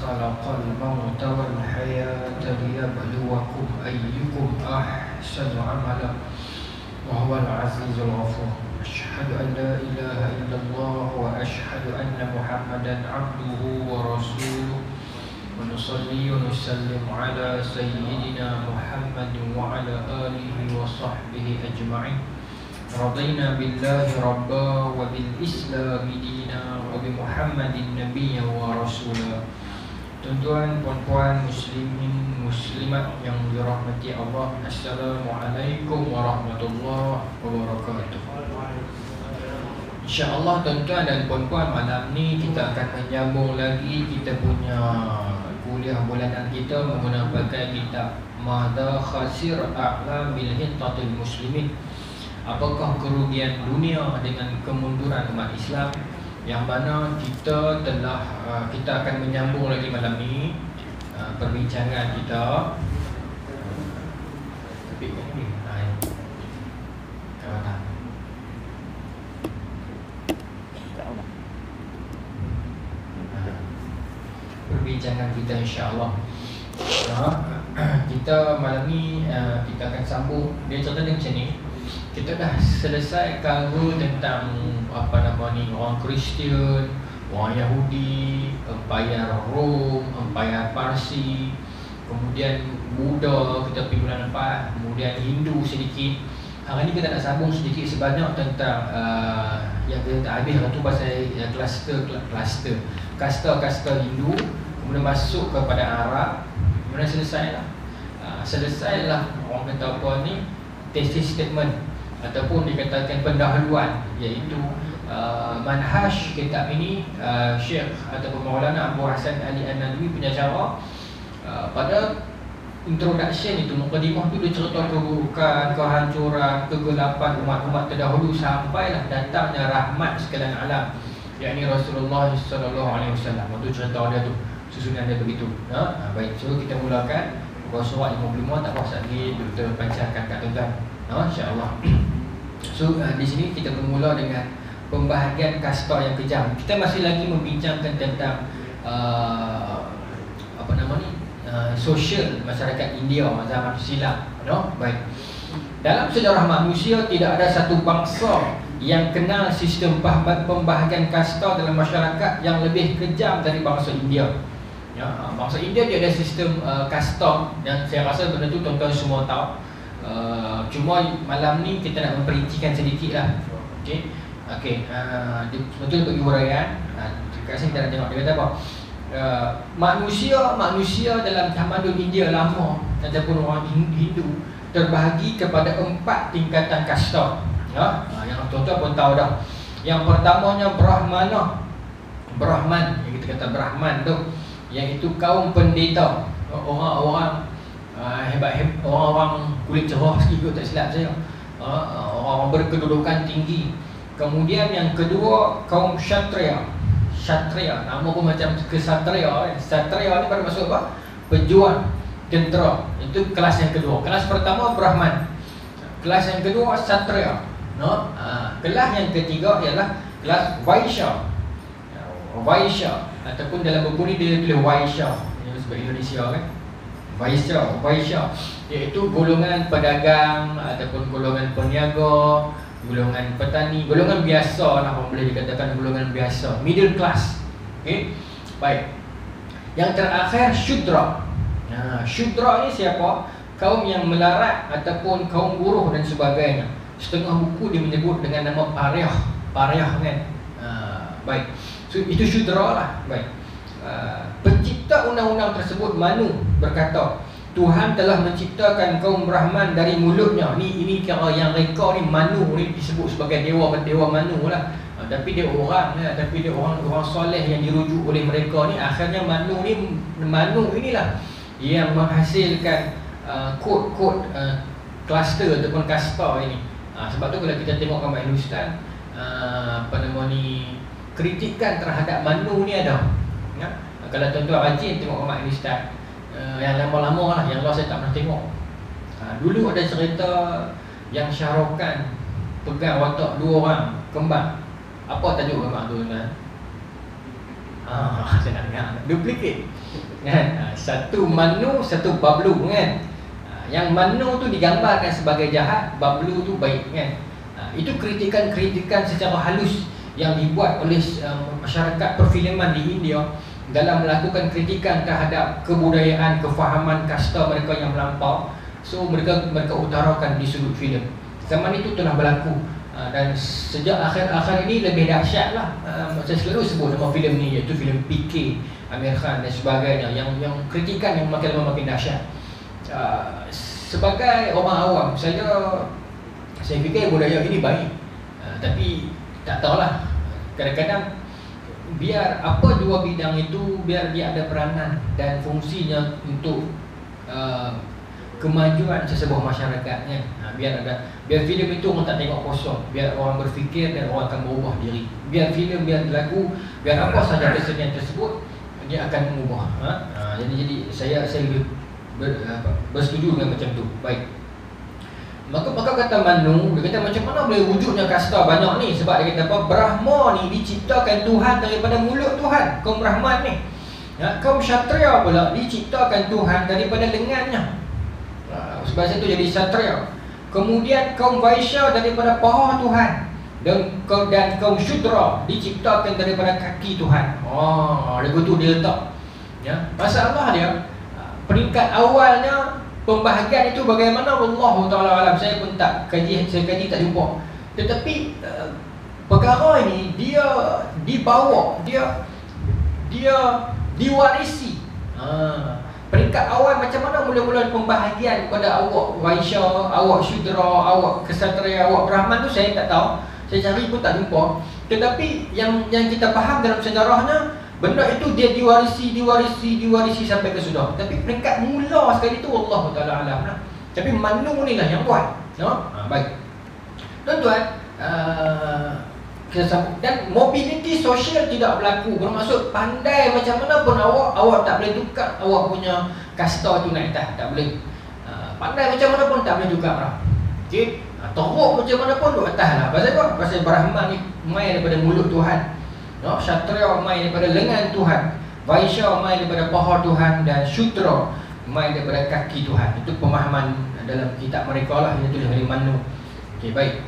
خلق الموت والحياة ليبلوكم أيكم أحسن عملا وهو العزيز الغفور. أشهد أن لا إله إلا الله وأشهد أن محمدا عبده ورسوله ونصلي ونسلم على سيدنا محمد وعلى آله وصحبه أجمعين. رضينا بالله ربا وبالإسلام دينا وبمحمد نبيا ورسولا. Tuan-tuan, puan-puan, muslimin, muslimat yang dirahmati Allah, Assalamualaikum warahmatullahi wabarakatuh. InsyaAllah tuan-tuan dan puan-puan, malam ni kita akan menyambung lagi kita punya kuliah bulanan kita menggunakan kitab Madza Khasir A'lamil Hintatil Muslimin. Apakah kerugian dunia dengan kemunduran umat Islam, yang mana kita akan menyambung lagi malam ni perbincangan kita. Perbincangan kita insya-Allah. Kita malam ni kita akan sambung. Dia cerita macam ni. Kita dah selesai cover tentang orang Kristian, orang Yahudi, Empayar Rom, Empayar Parsi, kemudian Buddha kita pergi bulan lepas, kemudian Hindu sedikit. Hari ni kita nak sambung sedikit sebanyak tentang yang kita tak habis tu pasal kasta Hindu, kemudian masuk kepada Arab, kemudian selesailah orang kata apa ni, thesis statement ataupun dikatakan pendahuluan, iaitu manhaj kitab ini Syekh ataupun Maulana Abu Hasan Ali An-Nadwi punya cara. Pada introduction itu, mukadimah tu dia cerita keburukan, kehancuran, kegelapan umat-umat terdahulu sampailah datangnya rahmat sekalian alam, yakni Rasulullah sallallahu alaihi wasallam. Itu cerita dia tu, susunan dia begitu. Baik, so kita mulakan surah 55, tak puas lagi kita bacakan kat tuan-tuan, insya-Allah. So di sini kita bermula dengan pembahagian kasta yang kejam. Kita masih lagi membincangkan tentang sosial masyarakat India zaman silam. Baik. Dalam sejarah manusia tidak ada satu bangsa yang kenal sistem pembahagian kasta dalam masyarakat yang lebih kejam dari bangsa India. Bangsa India dia ada sistem kasta yang saya rasa benda tu tuan-tuan semua tahu. Cuma malam ni kita nak memperincikan sedikit lah. Okey, betul bagi huraian. Kat sini kita nak tengok dia kata apa. Manusia dalam tamadun India lama ataupun orang Hindu terbahagi kepada 4 tingkatan kasta. Yang tuan-tuan pun tahu dah. Yang pertamanya Brahman, yang kita kata Brahman tu, iaitu kaum pendeta, orang-orang hebat-hebat, orang-orang kulit cerah sikit tak silap saya, orang-orang berkedudukan tinggi. Kemudian yang kedua kaum Kshatriya, nama pun macam kesatria. Kshatriya ni bermaksud apa? Pejuang, tentera. Itu kelas yang kedua. Kelas pertama Brahman, kelas yang kedua Kshatriya. Kelas yang ketiga ialah kelas Vaishya, ataupun dalam buku ni dia tulis Vaishya, sebab Indonesia kan. Vaishya iaitu golongan pedagang ataupun golongan peniaga, golongan petani, golongan biasa lah, orang boleh dikatakan golongan biasa, middle class. Baik. Yang terakhir Shudra. Shudra ni siapa? Kaum yang melarat ataupun kaum buruh dan sebagainya. Setengah buku dia menyebut dengan nama Paryah kan. Baik. So itu Shudra lah. Baik. Pencipta undang-undang tersebut Manu berkata, Tuhan telah menciptakan kaum Brahman dari mulutnya. Ini kira yang reka ni, Manu ni disebut sebagai dewa Manu lah. Tapi dia orang soleh yang dirujuk oleh mereka ni. Akhirnya Manu inilah yang menghasilkan kod-kod kluster ataupun kasta ini. Sebab tu kalau kita tengok gambar Hindustan, kritikan terhadap Manu ni ada. Kalau tuan-tuan rajin tengok gambar Hindustan yang lama-lama lah, yang luar saya tak pernah tengok. Dulu ada cerita yang Shah Rukh Khan pegang watak 2 orang kembar. Apa tajuk gambar tu kan? Saya nak dengar duplicate kan. Satu Manu, satu Bablu kan. Yang Manu tu digambarkan sebagai jahat, Bablu tu baik kan. Itu kritikan-kritikan secara halus yang dibuat oleh masyarakat perfilman di India dalam melakukan kritikan terhadap kebudayaan, kefahaman kasta mereka yang melampau. So mereka utarakan di sudut filem. Zaman itu telah berlaku, dan sejak akhir-akhir ini lebih dahsyat lah. Saya selalu sebut nama filem ni, iaitu filem PK, Amir Khan dan sebagainya, yang kritikan yang makin lama makin dahsyat. Sebagai orang awam, saya fikir budaya ini baik, tapi tak tahulah, kadang-kadang biar apa dua bidang itu, biar dia ada peranan dan fungsinya untuk kemajuan sesebuah masyarakat kan. Biar filem itu orang tak tengok kosong, biar orang berfikir dan orang akan berubah diri. Biar filem, biar lagu, biar apa sahaja kesenian tersebut, dia akan mengubah. Jadi saya lebih bersetuju dengan macam tu. Baik. Maka kata Manu, dia kata macam mana boleh wujudnya kasta banyak ni? Sebab dia kata apa? Brahma ni diciptakan Tuhan daripada mulut Tuhan, kaum Brahman ni. Kaum Kshatriya pula diciptakan Tuhan daripada lengannya. Sebab itu jadi Kshatriya. Kemudian kaum Vaishya daripada paha Tuhan, dan kaum Shudra diciptakan daripada kaki Tuhan. Lagu tu dia letak. Masalah dia, peringkat awalnya pembahagian itu bagaimana, wallahu ta'ala alam, saya pun tak kaji, tak jumpa. Tetapi perkara ini dia dibawa, dia diwarisi. Peringkat awal macam mana mula-mula pembahagian kepada awak Vaishya, awak Shudra, awak Kshatriya, awak Brahman tu saya tak tahu. Saya cari pun tak jumpa. Tetapi yang kita faham dalam sejarahnya, benda itu dia diwarisi sampai ke sudah. Tapi peringkat mula sekali itu Allah Ta'ala alam lah. Tapi Manu ni lah yang buat, no? Baik tuan-tuan, dan mobiliti sosial tidak berlaku. Bermaksud pandai macam mana pun awak tak boleh tukar awak punya kasta tu naik atas, tak boleh. Pandai macam mana pun tak boleh tukar lah. Okay? Teruk macam mana pun duduk atas lah. Pasal apa? Pasal Brahman ni main daripada mulut Tuhan, no? Kshatriya main daripada lengan Tuhan, Vaishya main daripada paha Tuhan, dan Shudra main daripada kaki Tuhan. Itu pemahaman dalam kitab mereka lah, yang ditulis oleh Manu. Okey, baik.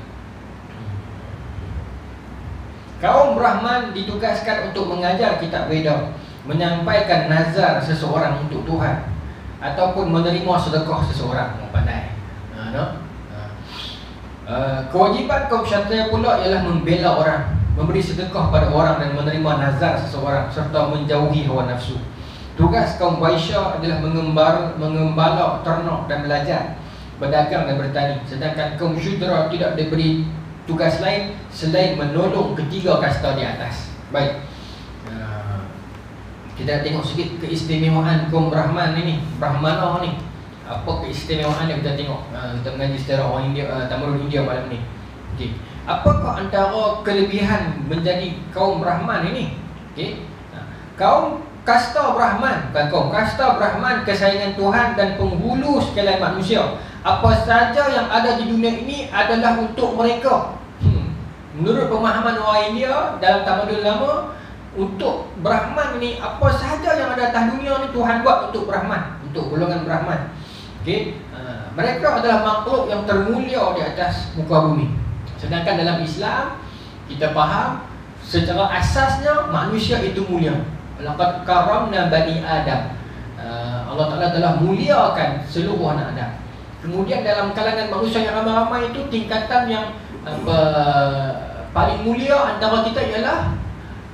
Kaum Brahman ditugaskan untuk mengajar kitab Veda, menyampaikan nazar seseorang untuk Tuhan, ataupun menerima sedekah seseorang. Pandai. Kewajiban kaum Kshatriya pula ialah membela orang, memberi sedekah pada orang dan menerima nazar seseorang, serta menjauhi hawa nafsu. Tugas kaum Vaishya adalah mengembala ternak dan belajar, berdagang dan bertani. Sedangkan kaum Shudra tidak diberi tugas lain selain menolong ketiga kasta di atas. Baik. Kita tengok sikit keistimewaan kaum Brahman ini, Brahmana ni. Apa keistimewaan yang kita tengok? Kita mengaji sejarah orang India, Tamadun India malam ni. Okey. Apakah antara kelebihan menjadi kaum Brahman ini? Okey. Kaum kasta Brahman, bukan kaum kasta Brahman, kesayangan Tuhan dan penghulu sekalian manusia. Apa saja yang ada di dunia ini adalah untuk mereka. Menurut pemahaman orang India dalam tamadun lama, untuk Brahman ini, apa sahaja yang ada atas dunia ni Tuhan buat untuk Brahman, untuk golongan Brahman. Okay? Mereka adalah makhluk yang termulia di atas muka bumi. Sedangkan dalam Islam, kita faham secara asasnya manusia itu mulia. Laqad karamna bani Adam. Allah Ta'ala telah muliakan seluruh anak Adam. Kemudian dalam kalangan manusia yang ramai-ramai itu, tingkatan yang paling mulia antara kita ialah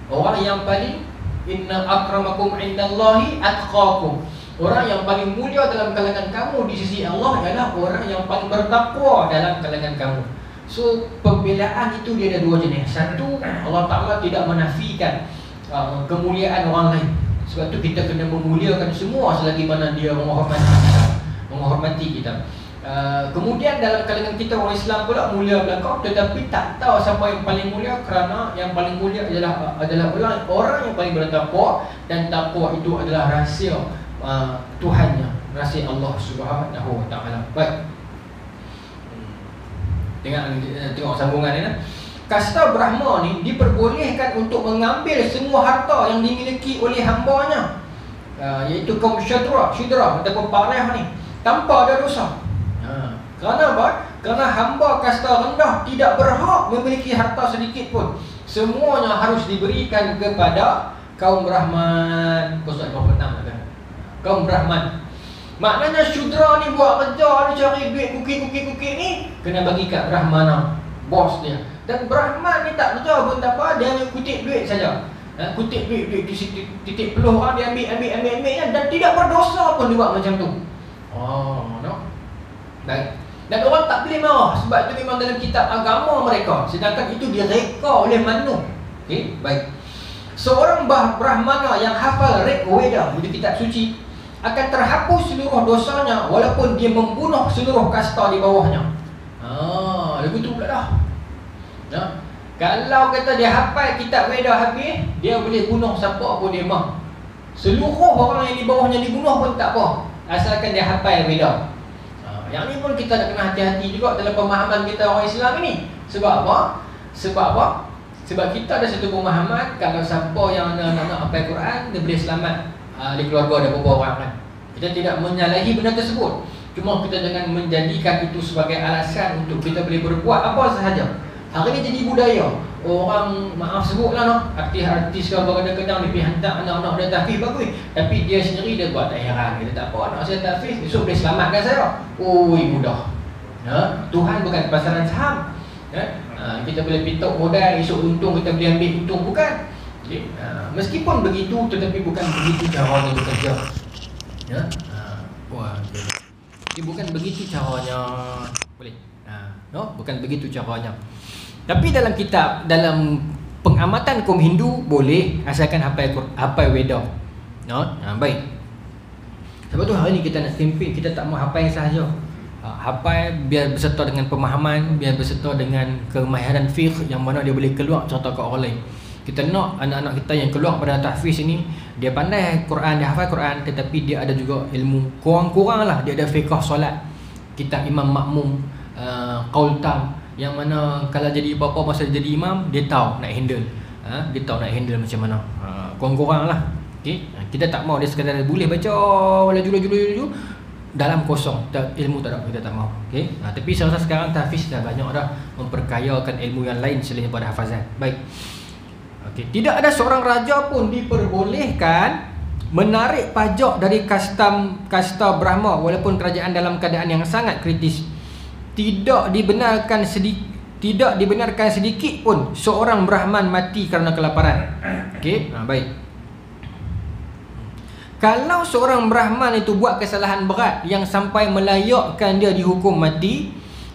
orang yang paling, inna akramakum indallahi atqakum. Orang yang paling mulia dalam kalangan kamu di sisi Allah ialah orang yang paling bertakwa dalam kalangan kamu. So pembelaan itu dia ada dua jenis. Satu, Allah Ta'ala tidak menafikan kemuliaan orang lain. Sebab tu kita kena memuliakan semua selagi mana dia menghormati kita. Kemudian dalam kalangan kita orang Islam pula mulia belakang, tetapi tak tahu siapa yang paling mulia, kerana yang paling mulia adalah orang yang paling bertakwa, dan takwa itu adalah rahsia Tuhannya, rahsia Allah Subhanahu Wa Taala. Baik. Tengok sambungan ni. kasta Brahma ni diperbolehkan untuk mengambil semua harta yang dimiliki oleh hambanya, iaitu kaum Shudra ataupun Pareh ni, tanpa ada dosa. Kerana apa? Kerana hamba kasta rendah tidak berhak memiliki harta sedikit pun. Semuanya harus diberikan kepada kaum Brahman. Kosong 26 kan? Kaum Brahman. Maknanya Shudra ni buat kerja, dia cari duit kukik ni, kena bagi kat Brahmana, bos dia. Dan Brahman ni tak kerja pun tak apa, dia hanya kutip duit saja. Kutip duit di titik peluh, dia ambil dan tidak berdosa pun dia buat macam tu. No? Baik. Dan orang tak boleh marah sebab itu memang dalam kitab agama mereka, sedangkan itu direka oleh Manu. Okey, baik. Seorang Brahmana yang hafal Rig Veda, itu kitab suci, akan terhapus seluruh dosanya walaupun dia membunuh seluruh kasta di bawahnya. Lagu tu pula dah. Kalau kata dia hafal kitab Veda habis, dia boleh bunuh siapa pun dia mahu. Seluruh orang yang di bawahnya dibunuh pun tak apa, asalkan dia hafal Veda. Yang ni pun kita nak kena hati-hati juga dalam pemahaman kita orang Islam ini. Sebab apa? Sebab kita ada satu pemahaman, kalau siapa yang nak hafal Quran, dia boleh selamat di keluarga ada beberapa orang kan. Kita tidak menyalahi benda tersebut. Cuma kita jangan menjadikan itu sebagai alasan untuk kita boleh berbuat apa sahaja. Hari ni jadi budaya. Orang, maaf sebutlah no, artis-artis ke kadang-kadang dia pergi hantar anak-anak dia tahfiz bagus, tapi dia sendiri dia buat tak heran. Dia tak apa, anak saya tahfiz, esok boleh selamatkan saya. Mudah. Tuhan bukan pasaran saham. Kita boleh pitok modal, esok untung kita boleh ambil untung, bukan. Meskipun begitu, tetapi bukan begitu caranya bekerja. Bukan begitu caranya. Boleh. Bukan begitu caranya. Tapi dalam kitab, dalam pengamatan kaum Hindu boleh, asalkan hafal Veda. Baik. Sebab tu hari ni kita nak campaign, kita tak mau hafal yang sahaja. Hafal biar berserta dengan pemahaman, biar berserta dengan kemahiran fiqh yang mana dia boleh keluar cerita ke orang lain. Kita nak anak-anak kita yang keluar pada tahfiz ini, dia pandai Quran, dia hafal Quran, tetapi dia ada juga ilmu kurang-kurang lah. Dia ada fiqh solat, kitab Imam Makmum, qaul tam, yang mana kalau jadi apa-apa masa jadi imam, dia tahu nak handle. Dia tahu nak handle macam mana. Kurang-kurang lah. Okay? Kita tak mau dia sekadar boleh baca laju dalam kosong, ilmu tak ada, kita tak mau. Okay? Tapi saya rasa sekarang tahfiz dah banyak dah memperkayakan ilmu yang lain selain daripada hafazan. Baik. Okay. Tidak ada seorang raja pun diperbolehkan menarik pajak dari kasta Brahma walaupun kerajaan dalam keadaan yang sangat kritis. Tidak dibenarkan sedikit pun seorang Brahman mati kerana kelaparan. Okey, baik. Kalau seorang Brahman itu buat kesalahan berat yang sampai melayakkan dia dihukum mati,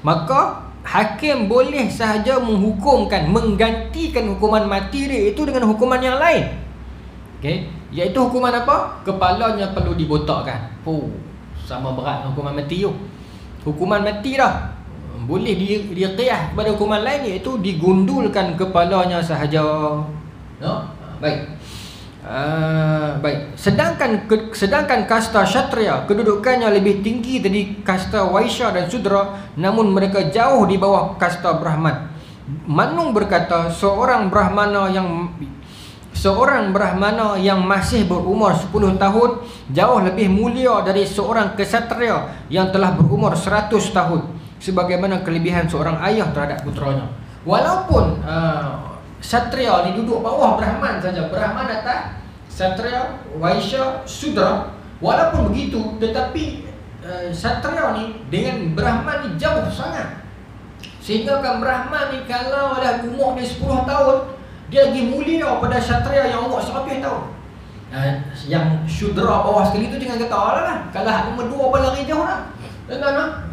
maka hakim boleh sahaja menggantikan hukuman mati dia itu dengan hukuman yang lain. Okey, iaitu hukuman apa? Kepalanya perlu dibotakkan. Sama berat hukuman mati tu. Hukuman mati dah. Boleh diqiyas kepada hukuman lain, iaitu digundulkan kepalanya sahaja. Baik. Baik. Sedangkan kasta Kshatriya kedudukannya lebih tinggi dari kasta Vaishya dan Sudra, namun mereka jauh di bawah kasta Brahman. Manu berkata, seorang Brahmana yang masih berumur 10 tahun jauh lebih mulia dari seorang Kshatriya yang telah berumur 100 tahun, sebagaimana kelebihan seorang ayah terhadap putranya. Walaupun Kshatriya ni duduk bawah Brahman saja, Brahman atas, Kshatriya, Vaishya, Sudra, walaupun begitu, tetapi Kshatriya ni dengan Brahman ni jauh sangat. Sehingga kan Brahman ni kalau ada umur dia 10 tahun, dia lagi mulia pada Kshatriya yang umur 100 tahun. Yang Sudra bawah sekali tu jangan kata lah, kalau hak nombor 2 pun lari jauh lah. Tuan-tuan.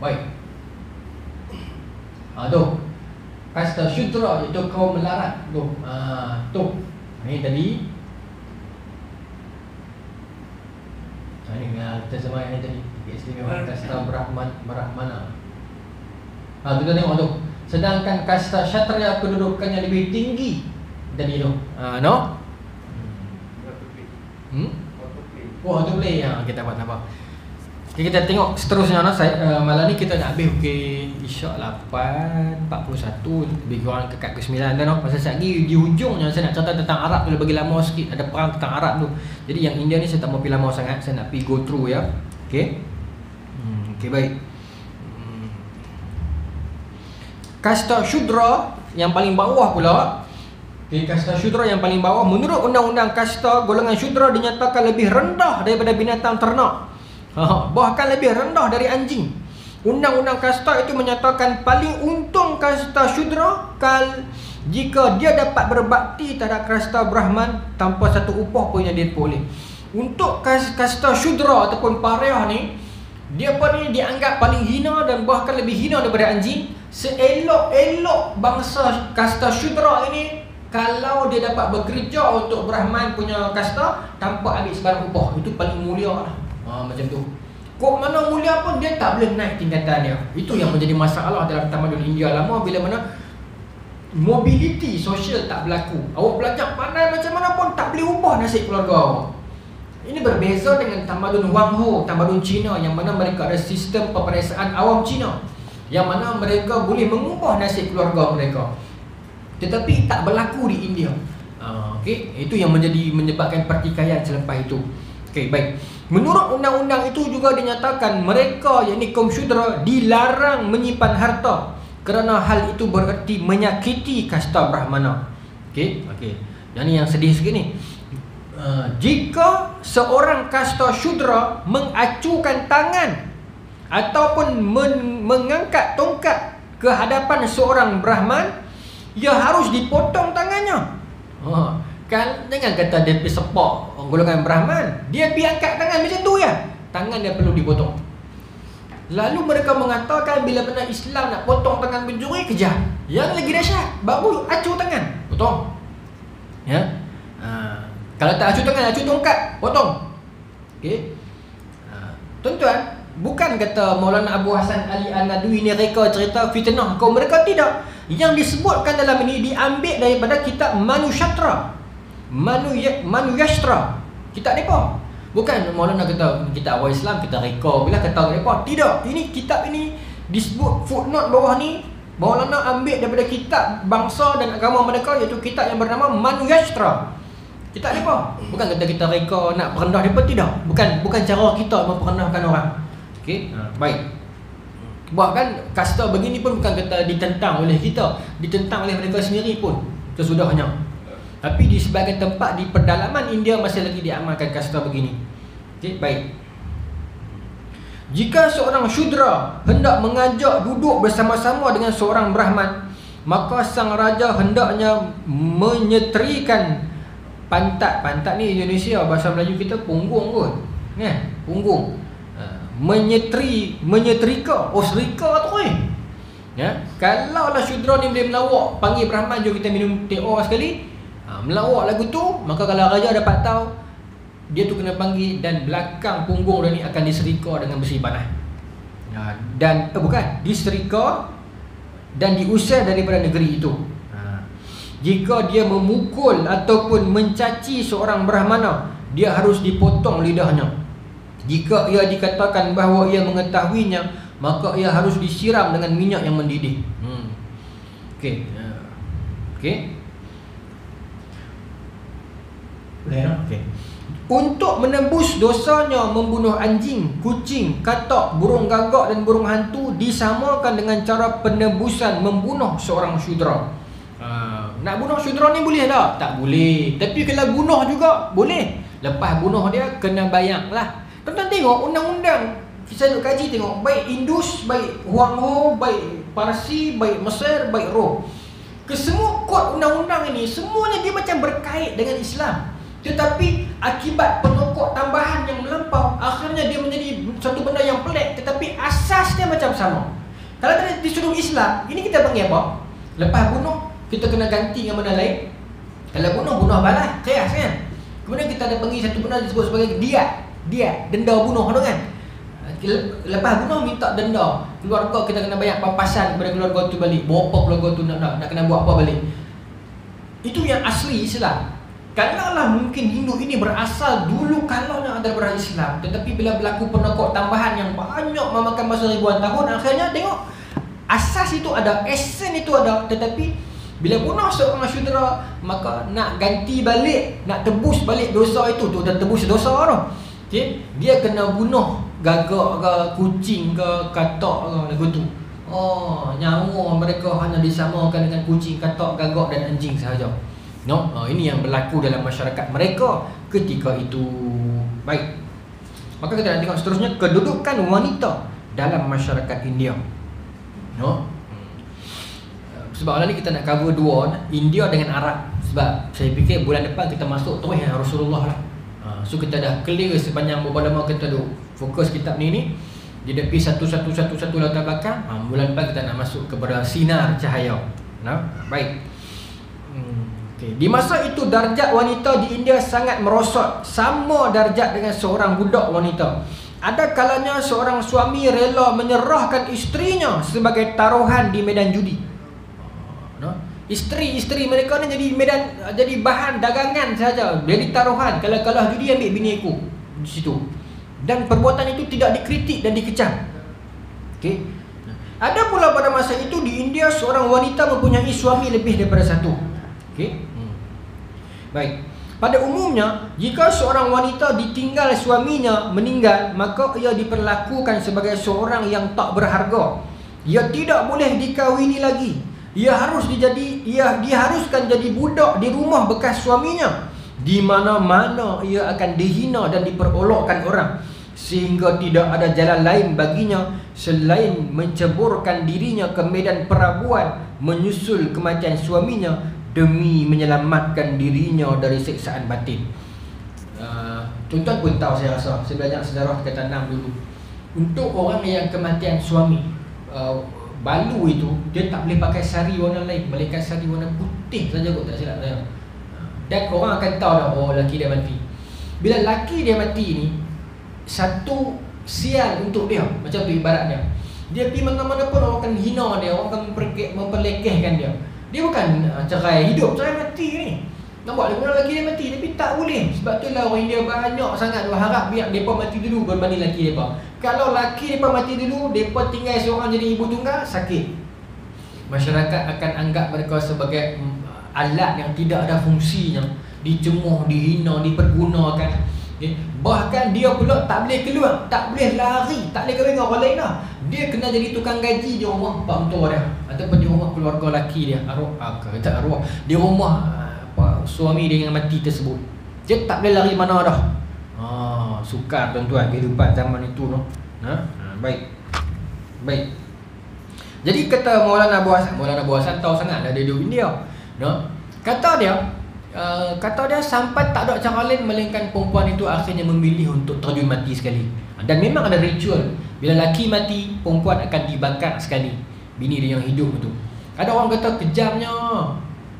Baik. Tu kasta Sudra itu kaum melarat. Tu. Ini tadi. Ini kita sama yang tadi. Istimewa kasta Brahmana. Kita tengok tu. Sedangkan kasta Kshatriya kedudukannya lebih tinggi dari itu. Auto play yang kita buat apa? Okay, kita tengok seterusnya malam ni kita nak habis Isyak 8.41 lebih kurang kekat ke 9 dah. Masa lagi di hujungnya saya nak cerita tentang Arab tu, bagi lama sikit. Ada perang tentang Arab tu. Jadi yang India ni saya tak mau pergi lama sangat. Saya nak pergi go through ya. Okay, okay, baik. Kasta Shudra yang paling bawah pula. Okay, kasta Shudra yang paling bawah, menurut undang-undang kasta, golongan Shudra dinyatakan lebih rendah daripada binatang ternak, bahkan lebih rendah dari anjing. Undang-undang kasta itu menyatakan paling untung kasta Shudra jika dia dapat berbakti terhadap kasta Brahman tanpa satu upah pun yang dia boleh. Untuk kasta Shudra ataupun pariah ni, dia pun ni dianggap paling hina dan bahkan lebih hina daripada anjing. Seelok-elok bangsa kasta Shudra ini kalau dia dapat bekerja untuk Brahman punya kasta tanpa ambil sebarang upah, itu paling mulia lah. Macam tu. Kok mana mulia pun dia tak boleh naik tingkatan dia. Itu yang menjadi masalah dalam tamadun India lama, bila mana mobility sosial tak berlaku. Awak belajar pandai macam mana pun tak boleh ubah nasib keluarga awak. Ini berbeza dengan tamadun Wang Ho, tamadun Cina, yang mana mereka ada sistem peperiksaan awam Cina, yang mana mereka boleh mengubah nasib keluarga mereka. Tetapi tak berlaku di India. Okay, itu yang menyebabkan pertikaian selepas itu. Okay, baik. Menurut undang-undang itu juga dinyatakan mereka, yakni kaum Shudra, dilarang menyimpan harta kerana hal itu bererti menyakiti kasta Brahmana. Okay, okay. Dan yang sedih sikit ni, jika seorang kasta Shudra mengacukan tangan ataupun mengangkat tongkat ke hadapan seorang Brahman, ia harus dipotong tangannya. Kan jangan kata dia pergi sepak golongan Brahman, dia pergi angkat tangan macam tu ya, tangan dia perlu dipotong. Lalu mereka mengatakan bila benar Islam nak potong tangan pencuri, kejar. Yang lagi dahsyat, baru acuh tangan, potong. Ya. Kalau tak acuh tangan, acuh tongkat, potong. Okey. Tuan-tuan, bukan kata Maulana Abu Hasan Ali An-Nadwi ni reka cerita fitnah kaum mereka, tidak. Yang disebutkan dalam ini diambil daripada kitab Manushatra, Manuyashtra, kitab mereka. Bukan Maulana kata kitab awal Islam kita reka bila kata mereka. Tidak, ini kitab ini disebut footnote bawah ni, Maulana ambil daripada kitab bangsa dan agama mereka, iaitu kitab yang bernama Manuyashtra, kitab mereka. Bukan kata kita reka nak merendah mereka, tidak. Bukan cara kita memperendahkan orang. Okey, baik. Bahkan kasta begini pun bukan kata ditentang oleh kita, ditentang oleh mereka sendiri pun sesudahnya. Tapi di sebagian tempat di pedalaman India masih lagi diamalkan kasta begini. Okey, baik. Jika seorang Shudra hendak mengajak duduk bersama-sama dengan seorang Brahman, maka sang raja hendaknya menyeterikan pantat. Pantat ni Indonesia, bahasa Melayu kita punggung kot, kan? Punggung. Menyetrika, serika tu ya. Kalau lah Shudra ni boleh melawak, panggil Brahman, jom kita minum teh or sekali, melawak lagu tu, maka kalau raja dapat tahu, dia tu kena panggil dan belakang punggung dia ni akan diserika dengan besi panah. Dan bukan, diserika dan diusir daripada negeri itu. Jika dia memukul ataupun mencaci seorang Brahmana, dia harus dipotong lidahnya. Jika ia dikatakan bahawa ia mengetahuinya, maka ia harus disiram dengan minyak yang mendidih. Okey. Okey. Boleh tak? Okey. Untuk menebus dosanya membunuh anjing, kucing, katak, burung gagak dan burung hantu disamakan dengan cara penebusan membunuh seorang Shudra. Nak bunuh Shudra ni boleh tak? Tak boleh. Tapi kalau bunuh juga boleh. Lepas bunuh dia kena bayar lah. Tuan-tuan tengok undang-undang, kita duk kaji tengok, baik Indus, baik Wang Ho, baik Parsi, baik Mesir, baik Rom, kesemua kod undang-undang ini semuanya dia macam berkait dengan Islam. Tetapi akibat penokok tambahan yang melampau, akhirnya dia menjadi satu benda yang pelik, tetapi asasnya macam sama. Kalau tadi disuruh Islam, ini kita panggil apa? Lepas bunuh, kita kena ganti dengan benda lain. Kalau bunuh balas, kias kan. Kemudian kita ada panggil satu benda disebut sebagai dia denda bunuh tu kan. Lepas bunuh minta denda, keluarga kita kena bayar papasan kepada keluarga tu balik. Berapa keluarga tu nak kena buat apa balik. Itu yang asli Islam. Kalaulah mungkin Hindu ini berasal dulu kalaunya ada berasal Islam, tetapi bila berlaku penokok tambahan yang banyak memakan masa ribuan tahun, akhirnya tengok asas itu ada, esen itu ada, tetapi bila bunuh seorang Shudra, maka nak ganti balik, nak tebus balik dosa itu, tu dah tebus dosa tu. Okay? Dia kena bunuh gagak ke, kucing ke, katak ke, lagu tu. Oh, nyawa mereka hanya disamakan dengan kucing, katak, gagak dan anjing sahaja. No, ini yang berlaku dalam masyarakat mereka ketika itu. Baik. Maka kita nak tengok seterusnya kedudukan wanita dalam masyarakat India. No. Sebab hari ni kita nak cover dua, India dengan Arab. Sebab saya fikir bulan depan kita masuk terus yang Rasulullah lah. So kita dah clear sepanjang beberapa lama kita duk fokus kitab ni. Dia dah pergi satu latar belakang. Bulan depan kita nak masuk kepada sinar cahaya. Nah, baik. Okay. Di masa itu darjat wanita di India sangat merosot, sama darjat dengan seorang budak wanita. Ada kalanya seorang suami rela menyerahkan isterinya sebagai taruhan di medan judi. Isteri mereka ni jadi bahan dagangan saja, jadi taruhan. Kalau kalah judi, ambil bini aku di situ. Dan perbuatan itu tidak dikritik dan dikecam. Okey. Ada pula pada masa itu di India seorang wanita mempunyai suami lebih daripada satu. Okey. Baik. Pada umumnya, jika seorang wanita ditinggal suaminya meninggal, maka ia diperlakukan sebagai seorang yang tak berharga. Ia tidak boleh dikahwini lagi. Dia haruskan jadi budak di rumah bekas suaminya. Di mana-mana ia akan dihina dan diperolokkan orang, sehingga tidak ada jalan lain baginya selain menceburkan dirinya ke medan perabuan, menyusul kematian suaminya demi menyelamatkan dirinya dari siksaan batin. Tuan-tuan pun tahu, saya rasa saya belajar sejarah kata 6 dulu. Untuk orang yang kematian suami, balu itu dia tak boleh pakai sari warna lain, melainkan sari warna putih saja kot, tak silap saya. Dan orang akan tahu dah, oh laki dia mati. Bila laki dia mati ni, satu sial untuk dia, macam tu ibaratnya. Dia pergi mana-mana pun orang akan hina dia, orang akan memperlekehkan dia. Dia bukan cerai hidup, cerai mati ni. Nampak dia lelaki dia mati, tapi tak boleh. Sebab tu lah orang India banyak sangat berharap biar mereka mati dulu berbanding lelaki mereka. Kalau lelaki mereka mati dulu, mereka tinggal seorang jadi ibu tunggal, sakit. Masyarakat akan anggap mereka sebagai alat yang tidak ada fungsinya, dicemuh, dihina, dipergunakan. Bahkan dia pula tak boleh keluar, tak boleh lari, tak boleh kahwin dengan orang lain lah. Dia kena jadi tukang gaji di rumah pak mentua dia, ataupun di rumah keluarga lelaki dia, di rumah suami dia yang mati tersebut. Dia tak boleh lari mana dah. Sukar tuan-tuan kehidupan zaman itu no. Baik. Jadi kata Maulana Abu Hasan tahu sangat dah dia di India. No. Kata dia sampai tak ada cara lain melainkan perempuan itu akhirnya memilih untuk terjun mati sekali. Dan memang ada ritual, bila lelaki mati, perempuan akan dibakar sekali, bini dia yang hidup itu. Ada orang kata kejamnya,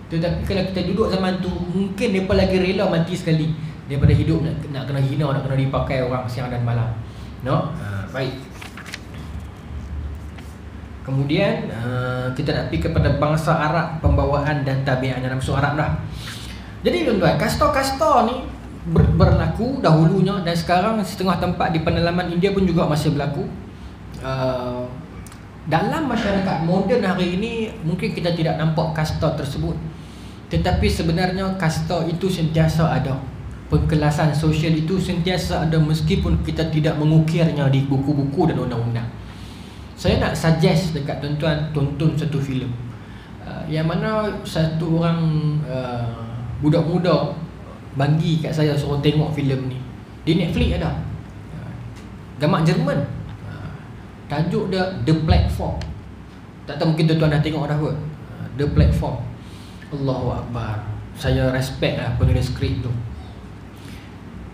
tetapi kalau kita duduk zaman tu, mungkin mereka lagi rela mati sekali daripada hidup nak kena hina, nak kena dipakai orang siang dan malam. No? Baik. Kemudian kita nak pergi kepada bangsa Arab, pembawaan dan tabiatnya. Nak masuk Arab dah. Jadi tuan-tuan, kasta-kasta ni berlaku dahulunya, dan sekarang setengah tempat di pedalaman India pun juga masih berlaku. Dalam masyarakat moden hari ini mungkin kita tidak nampak kasta tersebut, tetapi sebenarnya kasta itu sentiasa ada. Perkelasan sosial itu sentiasa ada meskipun kita tidak mengukirnya di buku-buku dan undang-undang. Saya nak suggest dekat tuan-tuan tonton satu filem yang mana satu orang budak muda bagi kat saya suruh tengok filem ni. Di Netflix ada. Gambar Jerman. Tajuk dia The Platform. Tak tahu mungkin tuan-tuan dah tengok dah kot. The Platform. Allahu Akbar. Saya respect lah penulis skrip tu.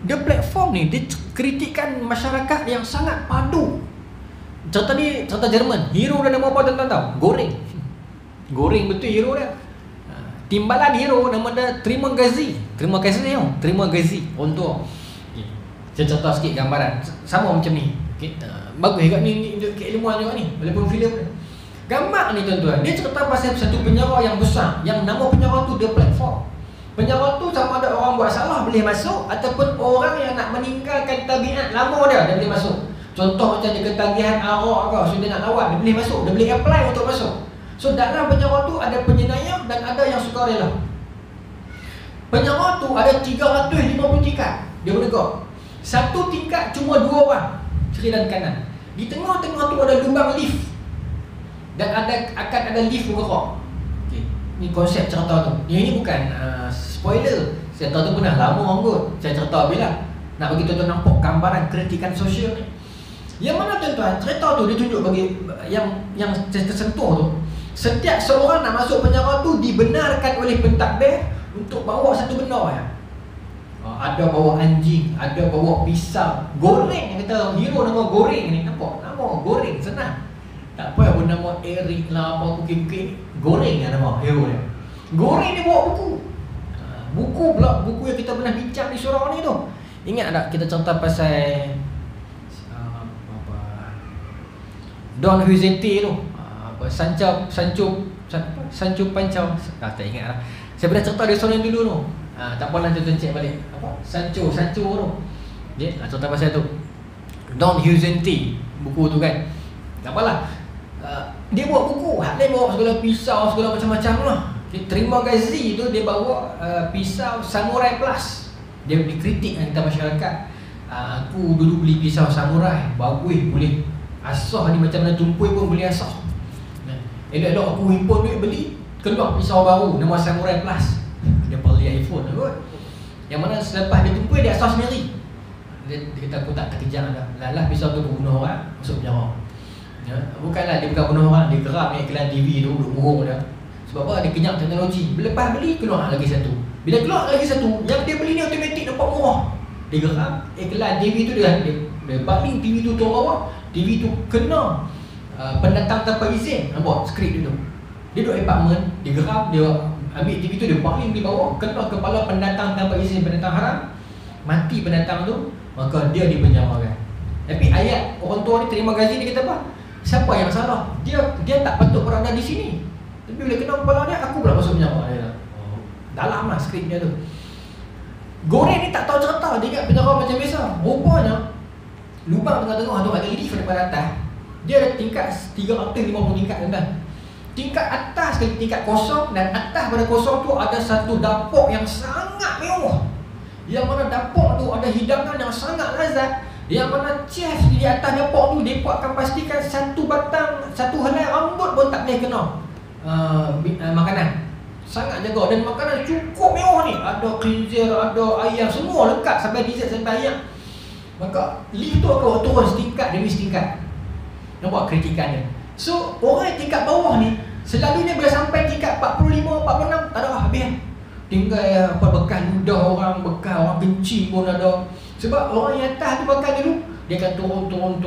The Platform ni dia kritikan masyarakat yang sangat padu. Cerita ni cerita Jerman. Hero dia nama apa tuan-tuan tahu? Goreng. Goreng betul hero dia. Timbalan hero nama dia Terima Gazi. Terima Gazi untuk saya cerita sikit gambaran sama macam ni. Okay. Bagus juga ni keilmuan juga ni walaupun filem ni. Gambar ni tuan-tuan, dia cerita pasal satu penjara yang besar, yang nama penjara tu The Platform. Penjara tu sama ada orang buat salah boleh masuk, ataupun orang yang nak meninggalkan tabiat lama dia boleh masuk. Contoh macam dia ketagihan arak ke, so dia nak lawan, dia boleh masuk, dia boleh apply untuk masuk. So dalam penjara tu ada penjenayah dan ada yang sukarela. Penjara tu ada 350 tingkat. Dia menegak. Satu tingkat cuma 2 orang, kiri dan kanan. Di tengah-tengah tu ada lubang lift. Dan akan ada lift bergerak. Okay. Ni konsep cerita tu. Ini bukan spoiler. Cerita tu pernah lama kot saya cerita bila nak bagi tuan-tuan nampak gambaran kritikan sosial ni. Yang mana tuan-tuan, cerita tu dia tunjuk bagi yang tersentuh tu. Setiap seorang nak masuk penjara tu dibenarkan oleh pentadbir untuk bawa satu benda ya. Ada bawa anjing, ada bawa pisau, goreng. Yang kata hero nama goreng ni, nampak? Nama goreng, senang. Tak apa pun nama Eric lah, apa kukik-kukik. Goreng yang nama hero dia. Goreng dia bawa buku. Buku pula, buku yang kita pernah bincang di surau ni tu. Ingat tak kita cerita pasal Don Quixote tu, Sancho Panca. Tak ingat lah. Saya pernah cerita dia soalan dulu tu. Tak apalah tuan-tuan cek balik. Apa? Sancho tu. Dia cerita pasal tu. Don Quixote, buku tu kan. Tak apalah. Dia bawa buku, hak lain bawa segala pisau, segala macam-macam lah. Terima gazi tu dia bawa pisau Samurai Plus. Dia dikritik dengan kita masyarakat. Aku dulu beli pisau Samurai, bagus, boleh asah ni macam mana tumpui pun boleh asah. Elok-elok aku himpun duit beli, keluar pisau baru nama Samurai Plus. Dia beli iPhone kot. Yang mana selepas dia tumpui dia asah sendiri. Dia kata aku tak terkejar dah. Lalah pisau tu bunuh orang, masuk penjara. Ya, bukanlah dia bukan bunuh orang, dia geram iklan TV tu duduk burung dia. Sebab apa? Dia kenyang teknologi. Lepas beli keluar lagi satu. Bila keluar lagi satu, yang dia beli ni automatik nampak murah. Dia geram iklan TV tu dia baling TV tu turun bawah. TV tu kena pendatang tanpa izin. Nampak skrip dia tu. Dia duduk apartment, dia geram, dia ambil TV tu, dia baling di bawah, kena kepala pendatang tanpa izin, pendatang haram. Mati pendatang tu, maka dia dipenjarakan. Tapi ayat orang tua ni terima gaji, dia kata apa? Siapa yang salah? Dia tak patut berada di sini. Tapi bila kena kepala dia, aku pula masuk penjara dia. Dalam lah skrip dia tu. Goreng ni tak tahu cerita, dia ingat penjara macam biasa. Rupanya lubang tengah-tengah tu ada lift daripada atas. Dia ada tingkat 350 tingkat tuan-tuan. Tingkat atas sekali tingkat kosong, dan atas pada kosong tu ada satu dapur yang sangat mewah. Yang mana dapur tu ada hidangan yang sangat lazat. Yang mana chef di atas dapur tu, dia akan pastikan satu helai rambut pun tak boleh kena makanan. Sangat jaga, dan makanan cukup mewah ni. Ada cleanser, ada ayam, semua lengkap sampai dessert sampai ayam. Maka lift tu akan turun setingkat demi setingkat. Nampak kritikannya. So orang yang tingkat bawah ni selalunya bila sampai tingkat 45, 46 tak ada habis. Tinggal apa bekas ludah orang, bekas orang kencing pun ada. Sebab orang yang atas tu bekas dulu, dia akan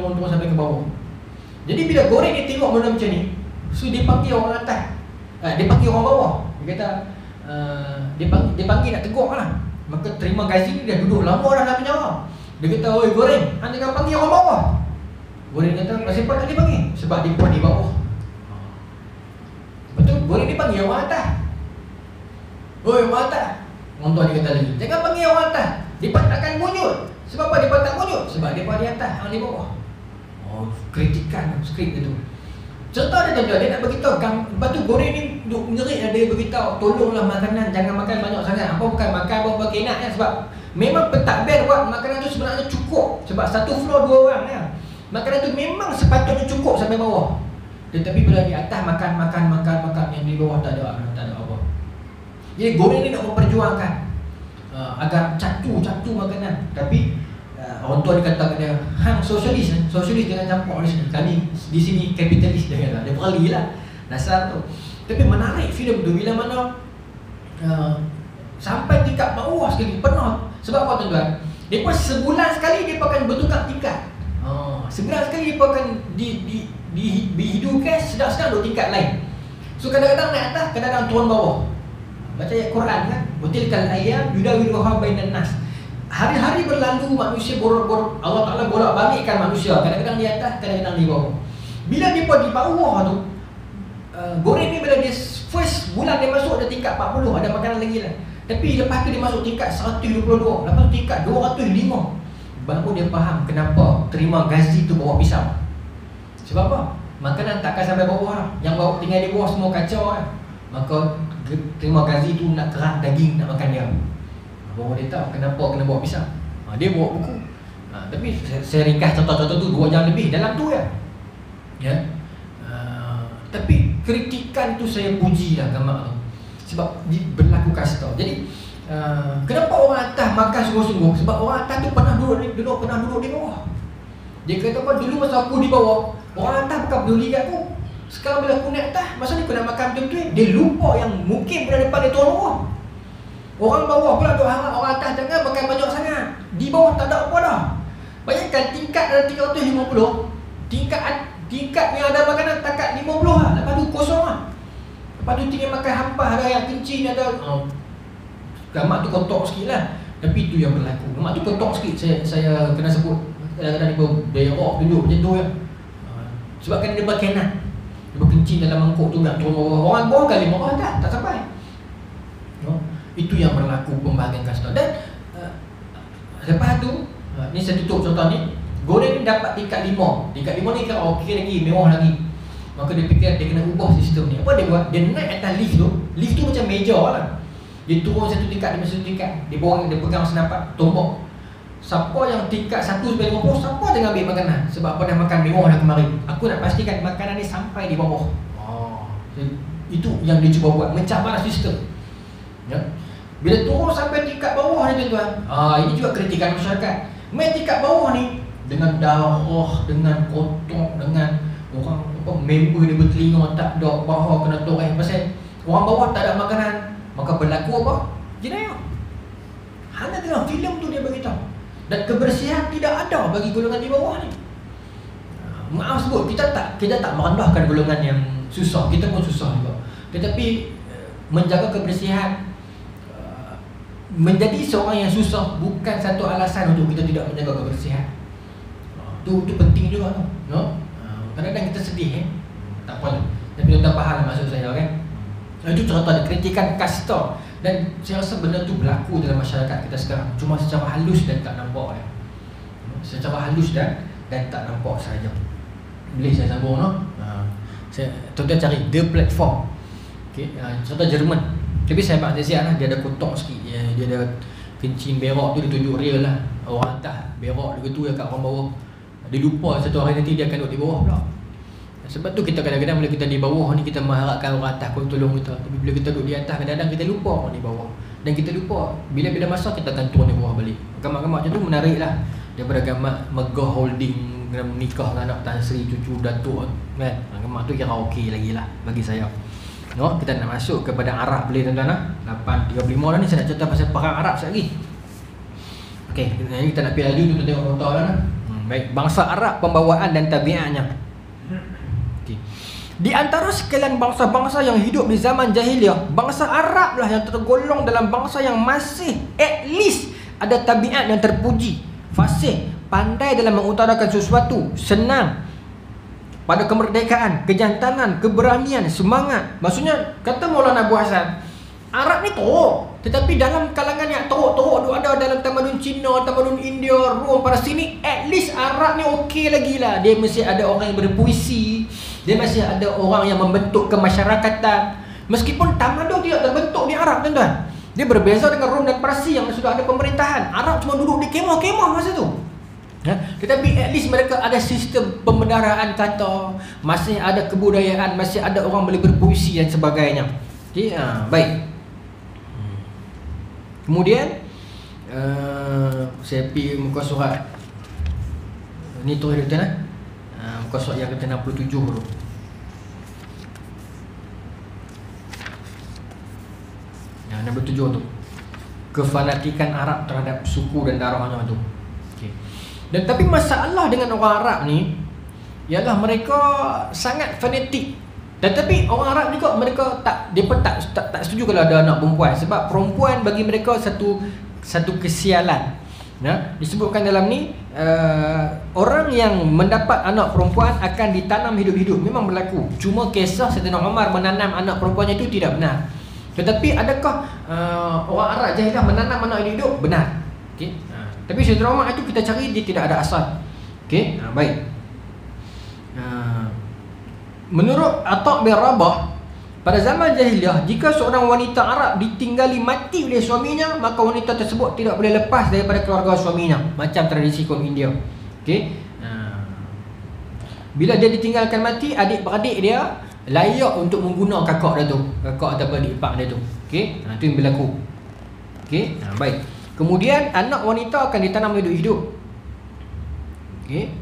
turun sampai ke bawah. Jadi bila goreng dia tengok benda macam ni, so dia panggil orang atas. Dia panggil orang bawah. Dia kata dia panggil nak tegur lah. Maka terima gaji ni dia duduk lama dah dalam penjara. Dia kata, "Oi goreng, hang jangan panggil orang bawah." Goreng kata, "Kenapa tak dipanggil?" Sebab dia pun di bawah. Betul, goreng dipanggil orang atas. "Oi orang atas." Orang tua dia kata lagi, "Jangan panggil orang atas. Dia takkan bunyut." Sebab apa dia tak bunyut? Sebab dia di atas, hang di bawah. Oh, kritikan skrip itu. Cerita dia tuan-tuan, dia nak beritahu lepas tu goreng ni duk ngerik, dia beritahu, tolonglah makanan jangan makan banyak sangat. Apa bukan makan berapa kenak ya, sebab memang pentadbir buat makanan tu sebenarnya cukup. Sebab satu floor 2 orang ya. Makanan tu memang sepatutnya cukup sampai bawah. Tetapi bila di atas makan, yang di bawah tak ada apa. Jadi goreng ni nak memperjuangkan agar catu makanan. Tapi orang tua dia kata dia, "Hang sosialis jangan campur di sini. Kami di sini kapitalis." Dia kata. Dia peralilah dasar tu. Tapi menarik filem tu bila mana sampai tingkat bawah sekali penuh. Sebab apa tuan-tuan? Dia pun sebulan sekali dia akan bertukar tingkat. Sebulan sekali dia akan dihidupkan sedang-sedang dua tingkat lain. So kadang-kadang naik atas, kadang-kadang turun bawah. Baca ayat Quran kan, "Watilkal ayyam yudawiluha bainan nas." Hari-hari berlalu, manusia Allah Ta'ala bolak-balikkan manusia. Kadang-kadang di atas, kadang-kadang di bawah. Bila dia di bawah tu, goreng ni bila dia first bulan dia masuk, dia tingkat 40, ada makanan lagi lah. Tapi lepas tu dia masuk tingkat 122, lepas tu tingkat 205. Baru dia faham kenapa terima gazi tu bawa pisau. Sebab apa? Makanan takkan sampai bawah lah. Yang bawa tinggal di bawah semua kacau kan. Maka terima gazi tu nak kerak daging, nak makan dia. Baru dia tahu kenapa kena bawa pisau. Dia bawa buku. Tapi saya ringkas contoh-contoh tu 2 jam lebih dalam tu ya. Tapi kritikan tu saya puji lah Gamak tu. Sebab berlaku kasih tau. Jadi kenapa orang atas makan sungguh-sungguh? Sebab orang atas tu pernah duduk di bawah. Dia kata apa, dulu masa aku di bawah, orang atas bukan peduli kat aku. Sekarang bila aku naik atas, masa ni aku nak makan betul-betul, dia lupa yang mungkin pada depan dia turun bawah. Orang bawah pula duk harap orang atas jangan makan banyak sangat. Di bawah tak ada apa dah. Bayangkan tingkat ada 350, tingkat yang ada makanan takat 50 lah. Lepas tu kosong lah. Lepas tu tinggal makan hampah, ada yang kencing, ada Gamak tu kotor sikit lah. Tapi tu yang berlaku. Gamak tu kotor sikit. Saya kena sebut. Kadang-kadang dia berok duduk macam tu ya. Sebab kan dia berkenan. Dia berkencing dalam mangkuk tu nak turun bawah. Orang bawah kali bawah tak sampai. Itu yang berlaku pembahagian kasta. Dan lepas tu ni saya tutup contoh ni. Goreng ni dapat tingkat 5. Tingkat 5 ni kan okey lagi, mewah lagi. Maka dia fikir dia kena ubah sistem ni. Apa dia buat? Dia naik atas lift tu. Lift tu macam meja lah. Dia turun satu tingkat demi satu tingkat. Dia pegang senapan, tombok. Siapa yang tingkat 1 sampai 50, siapa jangan ambil makanan. Sebab apa dah makan mewah dah kemarin. Aku nak pastikan makanan ni sampai di bawah. Itu yang dia cuba buat, mencabar sistem. Ya. Bila turun sampai tingkat bawah ni tuan-tuan, ini juga kritikan masyarakat. Main tingkat bawah ni dengan darah, dengan kotor, dengan orang member dia bertelinga tak ada bahawa kena toreh pasal orang bawah tak ada makanan. Maka berlaku apa? Jenayah. Hanya dalam filem tu dia beritahu. Dan kebersihan tidak ada bagi golongan di bawah ni. Maaf sebut, kita tak merendahkan golongan yang susah. Kita pun susah juga. Tetapi menjaga kebersihan, menjadi seorang yang susah bukan satu alasan untuk kita tidak menjaga kebersihan. Itu penting juga tu. Kadang-kadang kita sedih tak apa. Tapi tuan-tuan faham maksud saya kan. Itu contoh ada kritikan kasta. Dan saya rasa benda tu berlaku dalam masyarakat kita sekarang. Cuma secara halus dan tak nampak ya. Secara halus dan tak nampak saja. Boleh saya sambung no? Tuan-tuan cari The Platform. Contoh Jerman. Tapi saya maknanya siap lah. Dia ada kotak sikit. Dia ada kencing berak tu, dia tunjuk real lah. Orang atas berak dia tu yang kat orang bawah. Dia lupa satu hari nanti dia akan duduk di bawah pula. Sebab tu kita kadang-kadang bila kita di bawah ni kita mengharapkan orang atas pun tolong kita. Tapi bila kita duduk di atas kadang-kadang kita lupa orang di bawah. Dan kita lupa bila-bila masa kita akan turun di bawah balik. Gamak-gamak macam tu menarik lah. Daripada gamak megah holding menikah dengan anak Tan Sri, cucu datuk kan. Gamak tu kira okey lagi lah bagi saya. Kita nak masuk kepada Arab boleh tuan-tuan lah. 8.35 dah ni saya nak cerita pasal perang Arab sekali lagi. Okey, ini kita nak pergi laju tu tengok contoh lah. Baik, bangsa Arab, pembawaan dan tabiatnya. Di antara sekalian bangsa-bangsa yang hidup di zaman jahiliah, bangsa Arab lah yang tergolong dalam bangsa yang masih at least ada tabiat yang terpuji, fasih, pandai dalam mengutarakan sesuatu, senang pada kemerdekaan, kejantanan, keberanian, semangat. Maksudnya kata Maulana Abu Hasan, Arab ni teruk, tetapi dalam kalangan yang teruk-teruk tu ada dalam tamadun Cina, tamadun India, Rom, pada sini at least Arab ni okey lagi lah. Dia mesti ada orang yang berpuisi, dia masih ada orang yang membentuk kemasyarakatan. Meskipun tamadun tidak terbentuk di Arab tuan-tuan. Dia berbeza dengan Rom dan Parsi yang sudah ada pemerintahan. Arab cuma duduk di kemah-kemah masa tu. Tetapi at least mereka ada sistem pembendaraan kata, masih ada kebudayaan, masih ada orang boleh berpuisi dan sebagainya. Okay, baik. Kemudian saya pergi muka surat ni tu dia kata muka surat yang ke-67 tu. Yang 67 tu. Kefanatikan Arab terhadap suku dan darahnya tu. Okey. Dan tapi masalah dengan orang Arab ni ialah mereka sangat fanatik. Tetapi orang Arab juga mereka tak setuju kalau ada anak perempuan, sebab perempuan bagi mereka satu kesialan. Disebutkan dalam ni orang yang mendapat anak perempuan akan ditanam hidup-hidup. Memang berlaku. Cuma kisah Saidina Umar menanam anak perempuannya itu tidak benar. Tetapi adakah orang Arab jahiliah menanam anak hidup? Benar. Okey. Tapi secara umum itu kita cari dia tidak ada asal. Okey. Baik. Menurut Atha' bin Rabah, pada zaman jahiliah, jika seorang wanita Arab ditinggali mati oleh suaminya, maka wanita tersebut tidak boleh lepas daripada keluarga suaminya, macam tradisi kaum India. Okey. Bila dia ditinggalkan mati, adik-beradik dia layak untuk membunuh kakak dia tu, kakak atau adik ipar dia tu. Okey. Itu yang berlaku. Okey. Baik. Kemudian anak wanita akan ditanam hidup-hidup. Okey.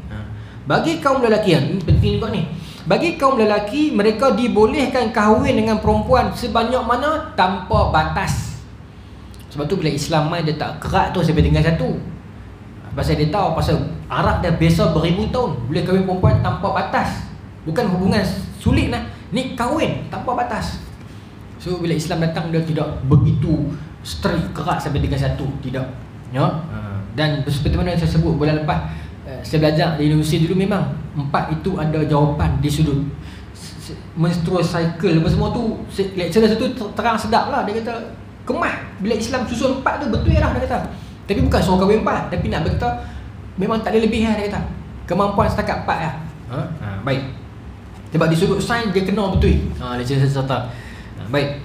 Bagi kaum lelaki, ini penting juga ni. Bagi kaum lelaki, mereka dibolehkan kahwin dengan perempuan sebanyak mana tanpa batas. Sebab tu bila Islam main, dia tak kerat tu sampai tinggal satu. Pasal dia tahu pasal Arab dah biasa beribu tahun boleh kahwin perempuan tanpa batas. Bukan hubungan sulit lah, ni kahwin tanpa batas. So bila Islam datang, dia tidak begitu strict, kerat sampai tinggal satu. Tidak, ya? Dan seperti mana yang saya sebut bulan lepas, saya belajar di universiti dulu, memang 4 itu ada jawapan di sudut menstrual cycle apa semua tu. Lecturer satu terang sedap lah, dia kata kemah bila Islam susun 4 tu betul lah, dia kata. Tapi bukan suruh kahwin 4, tapi nak berkata memang tak ada lebih lah, dia kata. Kemampuan setakat 4 lah. Baik. Sebab di sudut sains dia kena betul. Lecturer serta. Baik.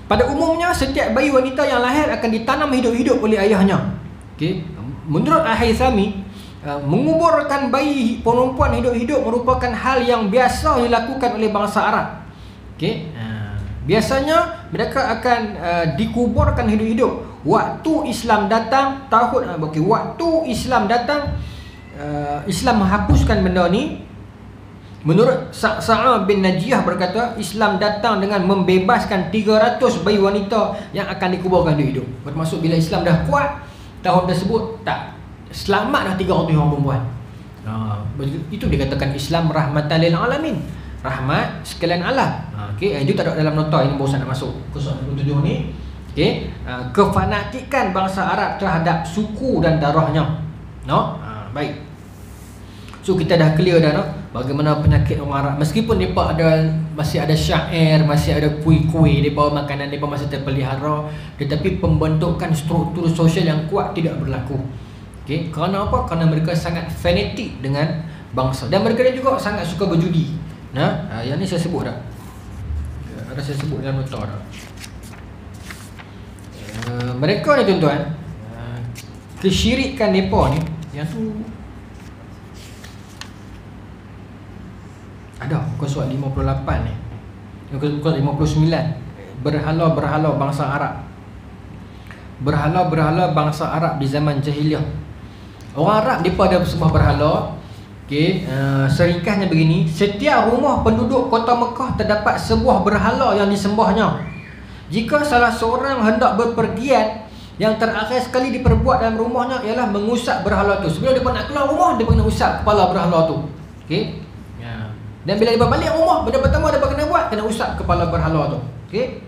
Pada umumnya setiap bayi wanita yang lahir akan ditanam hidup-hidup oleh ayahnya. Okey. Menurut Al-Haythami, menguburkan bayi perempuan hidup-hidup merupakan hal yang biasa dilakukan oleh bangsa Arab. Okey. Biasanya mereka akan dikuburkan hidup-hidup. Waktu Islam datang, waktu Islam datang, Islam menghapuskan benda ni. Menurut Sa'ad bin Najiyah berkata, Islam datang dengan membebaskan 300 bayi wanita yang akan dikuburkan hidup-hidup. Bermaksud bila Islam dah kuat, tahun tersebut tak selamat dah 300 orang perempuan. Itu dikatakan Islam rahmatan lil alamin, rahmat sekalian alam. Okey, itu tak ada dalam nota ini, baru nak masuk ke soalan 27 ni. Okey, kefanatikan bangsa Arab terhadap suku dan darahnya. Baik. So kita dah clear dah, bagaimana penyakit orang Arab. Meskipun mereka masih ada syair, masih ada kuih-kuih, mereka makanan mereka masih terpelihara, tetapi pembentukan struktur sosial yang kuat tidak berlaku. Okey, kerana apa? Kerana mereka sangat fanatik dengan bangsa, dan mereka juga sangat suka berjudi. Yang ni saya sebut dah. Ada saya sebut dalam nota dah. Mereka ni tuan-tuan, kesyirikan mereka ni, yang tu ada muka surat 58 ni, muka 59. Berhala-berhala bangsa Arab. Berhala-berhala bangsa Arab di zaman jahiliah. Orang Arab mereka ada sembah berhala. Okey, seringkasnya begini, setiap rumah penduduk kota Mekah terdapat sebuah berhala yang disembahnya. Jika salah seorang hendak berpergian, yang terakhir sekali diperbuat dalam rumahnya ialah mengusap berhala tu. Sebelum dia nak keluar rumah, dia kena usap kepala berhala tu. Okey. Dan bila dia balik rumah, benda pertama dia kena buat, kena usap kepala berhala tu. Okey.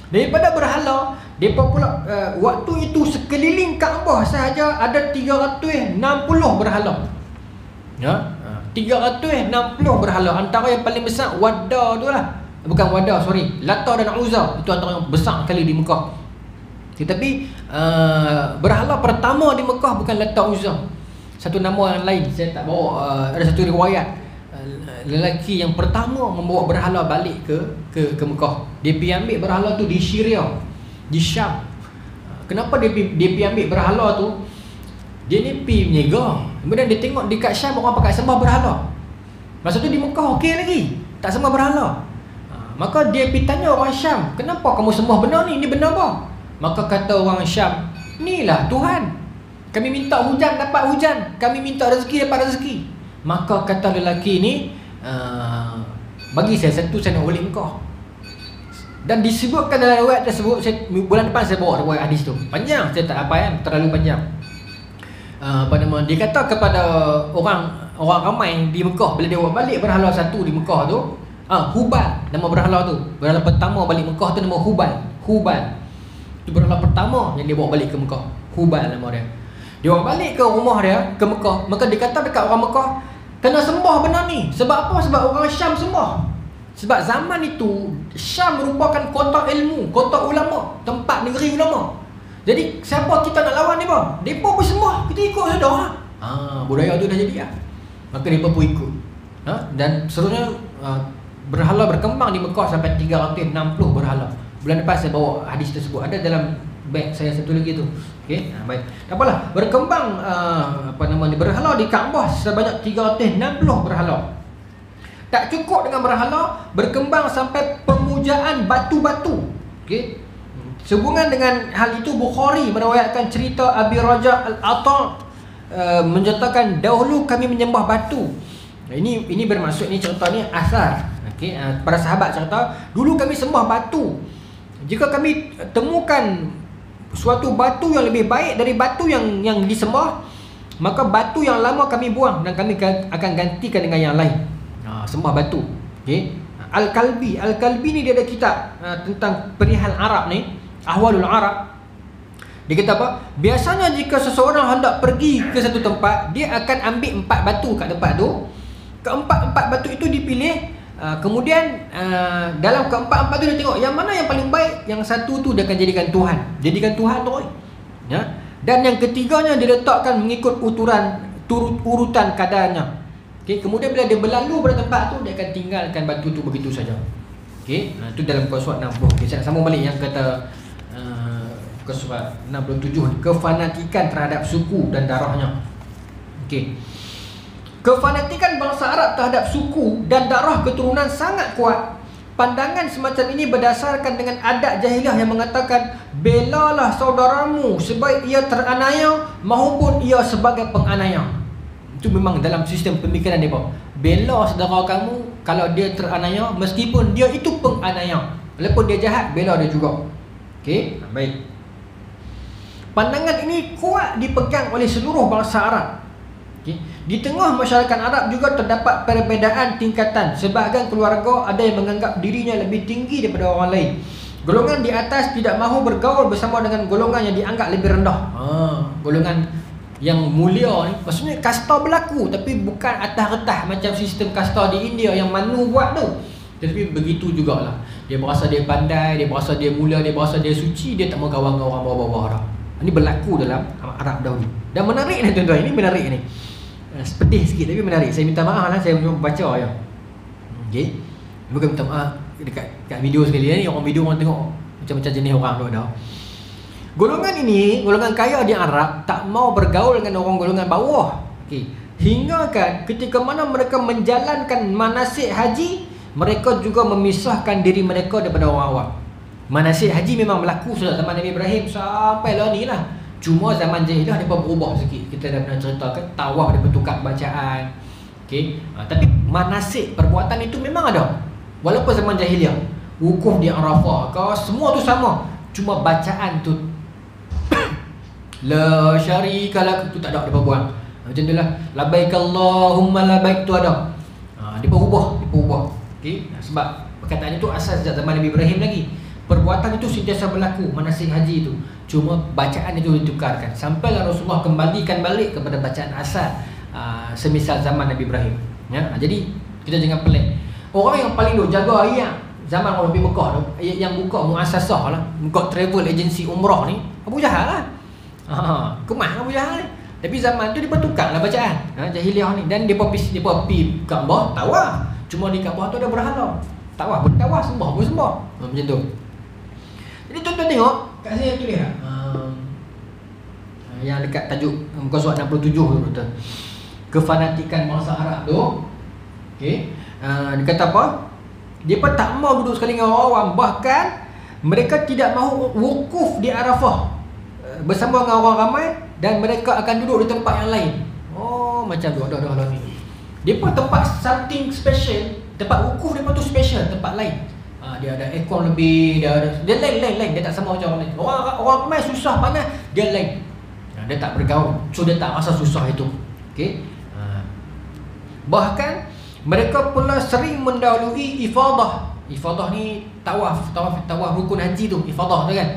Daripada berhala, depa pula waktu itu sekeliling Kaabah sahaja ada 360 berhala. 360 berhala. Antara yang paling besar Wadda tu lah. Bukan Wadda, sorry, Lata dan Uzza. Itu antara yang besar kali di Mekah. Tetapi berhala pertama di Mekah bukan Lata, Uzza. Satu nama yang lain saya tak bawa. Ada satu riwayat, lelaki yang pertama membawa berhala balik ke Mekah. Dia pergi ambil berhala tu di Syria, di Syam. Kenapa dia pergi ambil berhala tu? Dia ni pergi berniaga, kemudian dia tengok dekat Syam orang pakai sembah berhala. Masa tu di Mekah okey lagi, tak sembah berhala. Maka dia pergi tanya orang Syam, kenapa kamu sembah benda ni? Ni benda apa? Maka kata orang Syam, inilah Tuhan. Kami minta hujan, dapat hujan. Kami minta rezeki, dapat rezeki. Maka kata lelaki ni, bagi saya satu, saya nak balik Mekah. Dan disebutkan dalam riwayat tersebut, bulan depan saya bawa riwayat hadis tu. Panjang, saya tak apa terlalu panjang. Dia kata kepada orang ramai di Mekah, bila dia bawa balik berhala satu di Mekah tu, Hubal, nama berhala tu. Berhala pertama balik Mekah tu nama Hubal. Itu berhala pertama yang dia bawa balik ke Mekah. Hubal nama dia. Dia bawa balik ke rumah dia, ke Mekah. Maka dia kata dekat orang Mekah, kena sembah benda ni. Sebab apa? Sebab orang Syam sembah. Sebab zaman itu Syam merupakan kota ilmu, kota ulama, tempat negeri ulama. Jadi siapa kita nak lawan ni bang? Depa pun sembah, kita ikut saja lah. Budaya tu dah jadi lah. Maka depa pun ikut. Dan seterusnya berhala berkembang di Mekah sampai 360 berhala. Bulan depan saya bawa hadis tersebut, ada dalam bag saya satu lagi tu. Okey, baik. Tak apalah, berkembang berhala di Kaabah sebanyak 360 berhala. Tak cukup dengan berhala, berkembang sampai pemujaan batu-batu. Okey. Sehubungan dengan hal itu, Bukhari meriwayatkan cerita Abi Raja Al-Ata menceritakan dahulu kami menyembah batu. Ini bermaksud, ni cerita ni asal. Okey, para sahabat cerita, dulu kami sembah batu. Jika kami temukan suatu batu yang lebih baik dari batu yang disembah, maka batu yang lama kami buang dan kami akan gantikan dengan yang lain. Sembah batu. Okay. Al-Kalbi ni dia ada kitab tentang perihal Arab ni, Ahwalul Arab. Dia kata apa? Biasanya jika seseorang hendak pergi ke satu tempat, dia akan ambil 4 batu kat tempat tu. Keempat batu itu dipilih. Kemudian dalam keempat-empat tu dia tengok yang mana yang paling baik. Yang satu tu dia akan jadikan Tuhan. Jadikan Tuhan tu. Ya? Dan yang ketiganya dia letakkan mengikut urutan kadarnya. Okay, kemudian bila dia berlalu pada tempat tu, dia akan tinggalkan batu tu begitu saja. Okey, itu dalam surat 60. Okay, saya sambung balik yang kata ke surat 67, kefanatikan terhadap suku dan darahnya. Okey. Kefanatikan bangsa Arab terhadap suku dan darah keturunan sangat kuat. Pandangan semacam ini berdasarkan dengan adat jahiliah yang mengatakan belalah saudaramu sebaik ia teranaya maupun ia sebagai penganiaya. Itu memang dalam sistem pemikiran dia, bela saudara kamu kalau dia teranaya, meskipun dia itu penganiaya. Walaupun dia jahat, bela dia juga. Okey, baik. Pandangan ini kuat dipegang oleh seluruh bangsa Arab. Okay. Di tengah masyarakat Arab juga terdapat perbezaan tingkatan. Sebahagian keluarga ada yang menganggap dirinya lebih tinggi daripada orang lain. Golongan di atas tidak mahu bergaul bersama dengan golongan yang dianggap lebih rendah. Golongan yang mulia ni, maksudnya kasta berlaku, tapi bukan atas retah macam sistem kasta di India yang Manu buat tu. Tapi begitu jugalah. Dia berasa dia pandai, dia berasa dia mulia, dia berasa dia suci, dia tak mau kawan dengan orang bawah-bawah dah. Ini berlaku dalam Arab dahulu. Dan menarik ni tuan-tuan, ini menarik ni. Pedih sikit tapi menarik. Saya minta maaf lah, saya belum baca ya. Okey. Bukan minta maaf dekat video sekali ni, orang video orang tengok macam-macam jenis orang tu dah. Golongan ini, golongan kaya di Arab, tak mau bergaul dengan orang golongan bawah. Okey. Hingga kan ketika mana mereka menjalankan manasik haji, mereka juga memisahkan diri mereka daripada orang awam. Manasik haji memang berlaku sejak zaman Nabi Ibrahim sampai lah ni lah. Cuma zaman jahiliah mereka berubah sikit. Kita dah pernah ceritakan, tawaf dia bertukar bacaan. Okey. Tapi manasik perbuatan itu memang ada. Walaupun zaman jahiliah, wukuf di Arafah, semua tu sama. Cuma bacaan tu la syarika lak tu tak ada, dia buang. Macam tu lah. Labaik Allahumma labaik tu ada. Dia ubah. Okey. Sebab perkataan itu asal sejak zaman Nabi Ibrahim lagi. Perbuatan itu sentiasa berlaku, manasik haji itu. Cuma bacaan itu ditukarkan. Sampailah Rasulullah kembalikan balik kepada bacaan asal semisal zaman Nabi Ibrahim. Ya, jadi kita jangan pelik. Orang yang paling jaga ayat zaman orang pergi Mekah tu, yang buka muasasah lah, buka travel agency umrah ni, Abu Jahal lah. Kemah Abu Jahal ni. Tapi zaman tu dia tukarlah bacaan jahiliah ni. Dan dia pergi Kaabah tawaf. Cuma di Kaabah tu ada berhala. Tawaf pun tawaf, sembah pun sembah. Macam tu. Jadi tuan-tuan tengok kat sini tu dia. Yang dekat tajuk muka surat 67 tu betul. Kefanatikan bangsa Arab tu. Okey. Dia kata apa? Dia pun tak mau duduk sekali dengan orang awam. Bahkan mereka tidak mahu wukuf di Arafah bersama dengan orang ramai, dan mereka akan duduk di tempat yang lain. Macam tu ada ni. Dia pun tempat something special. Tempat wukuf dia pun tu special, tempat lain. Dia ada aircon lebih, dia lain. Dia tak sama macam orang lain. Orang ramai susah panas, dia lain. Dia tak bergaul, so dia tak rasa susah itu. Okey. Bahkan mereka pula sering mendahului ifadah. Ifadah ni tawaf rukun haji tu, ifadah tu kan.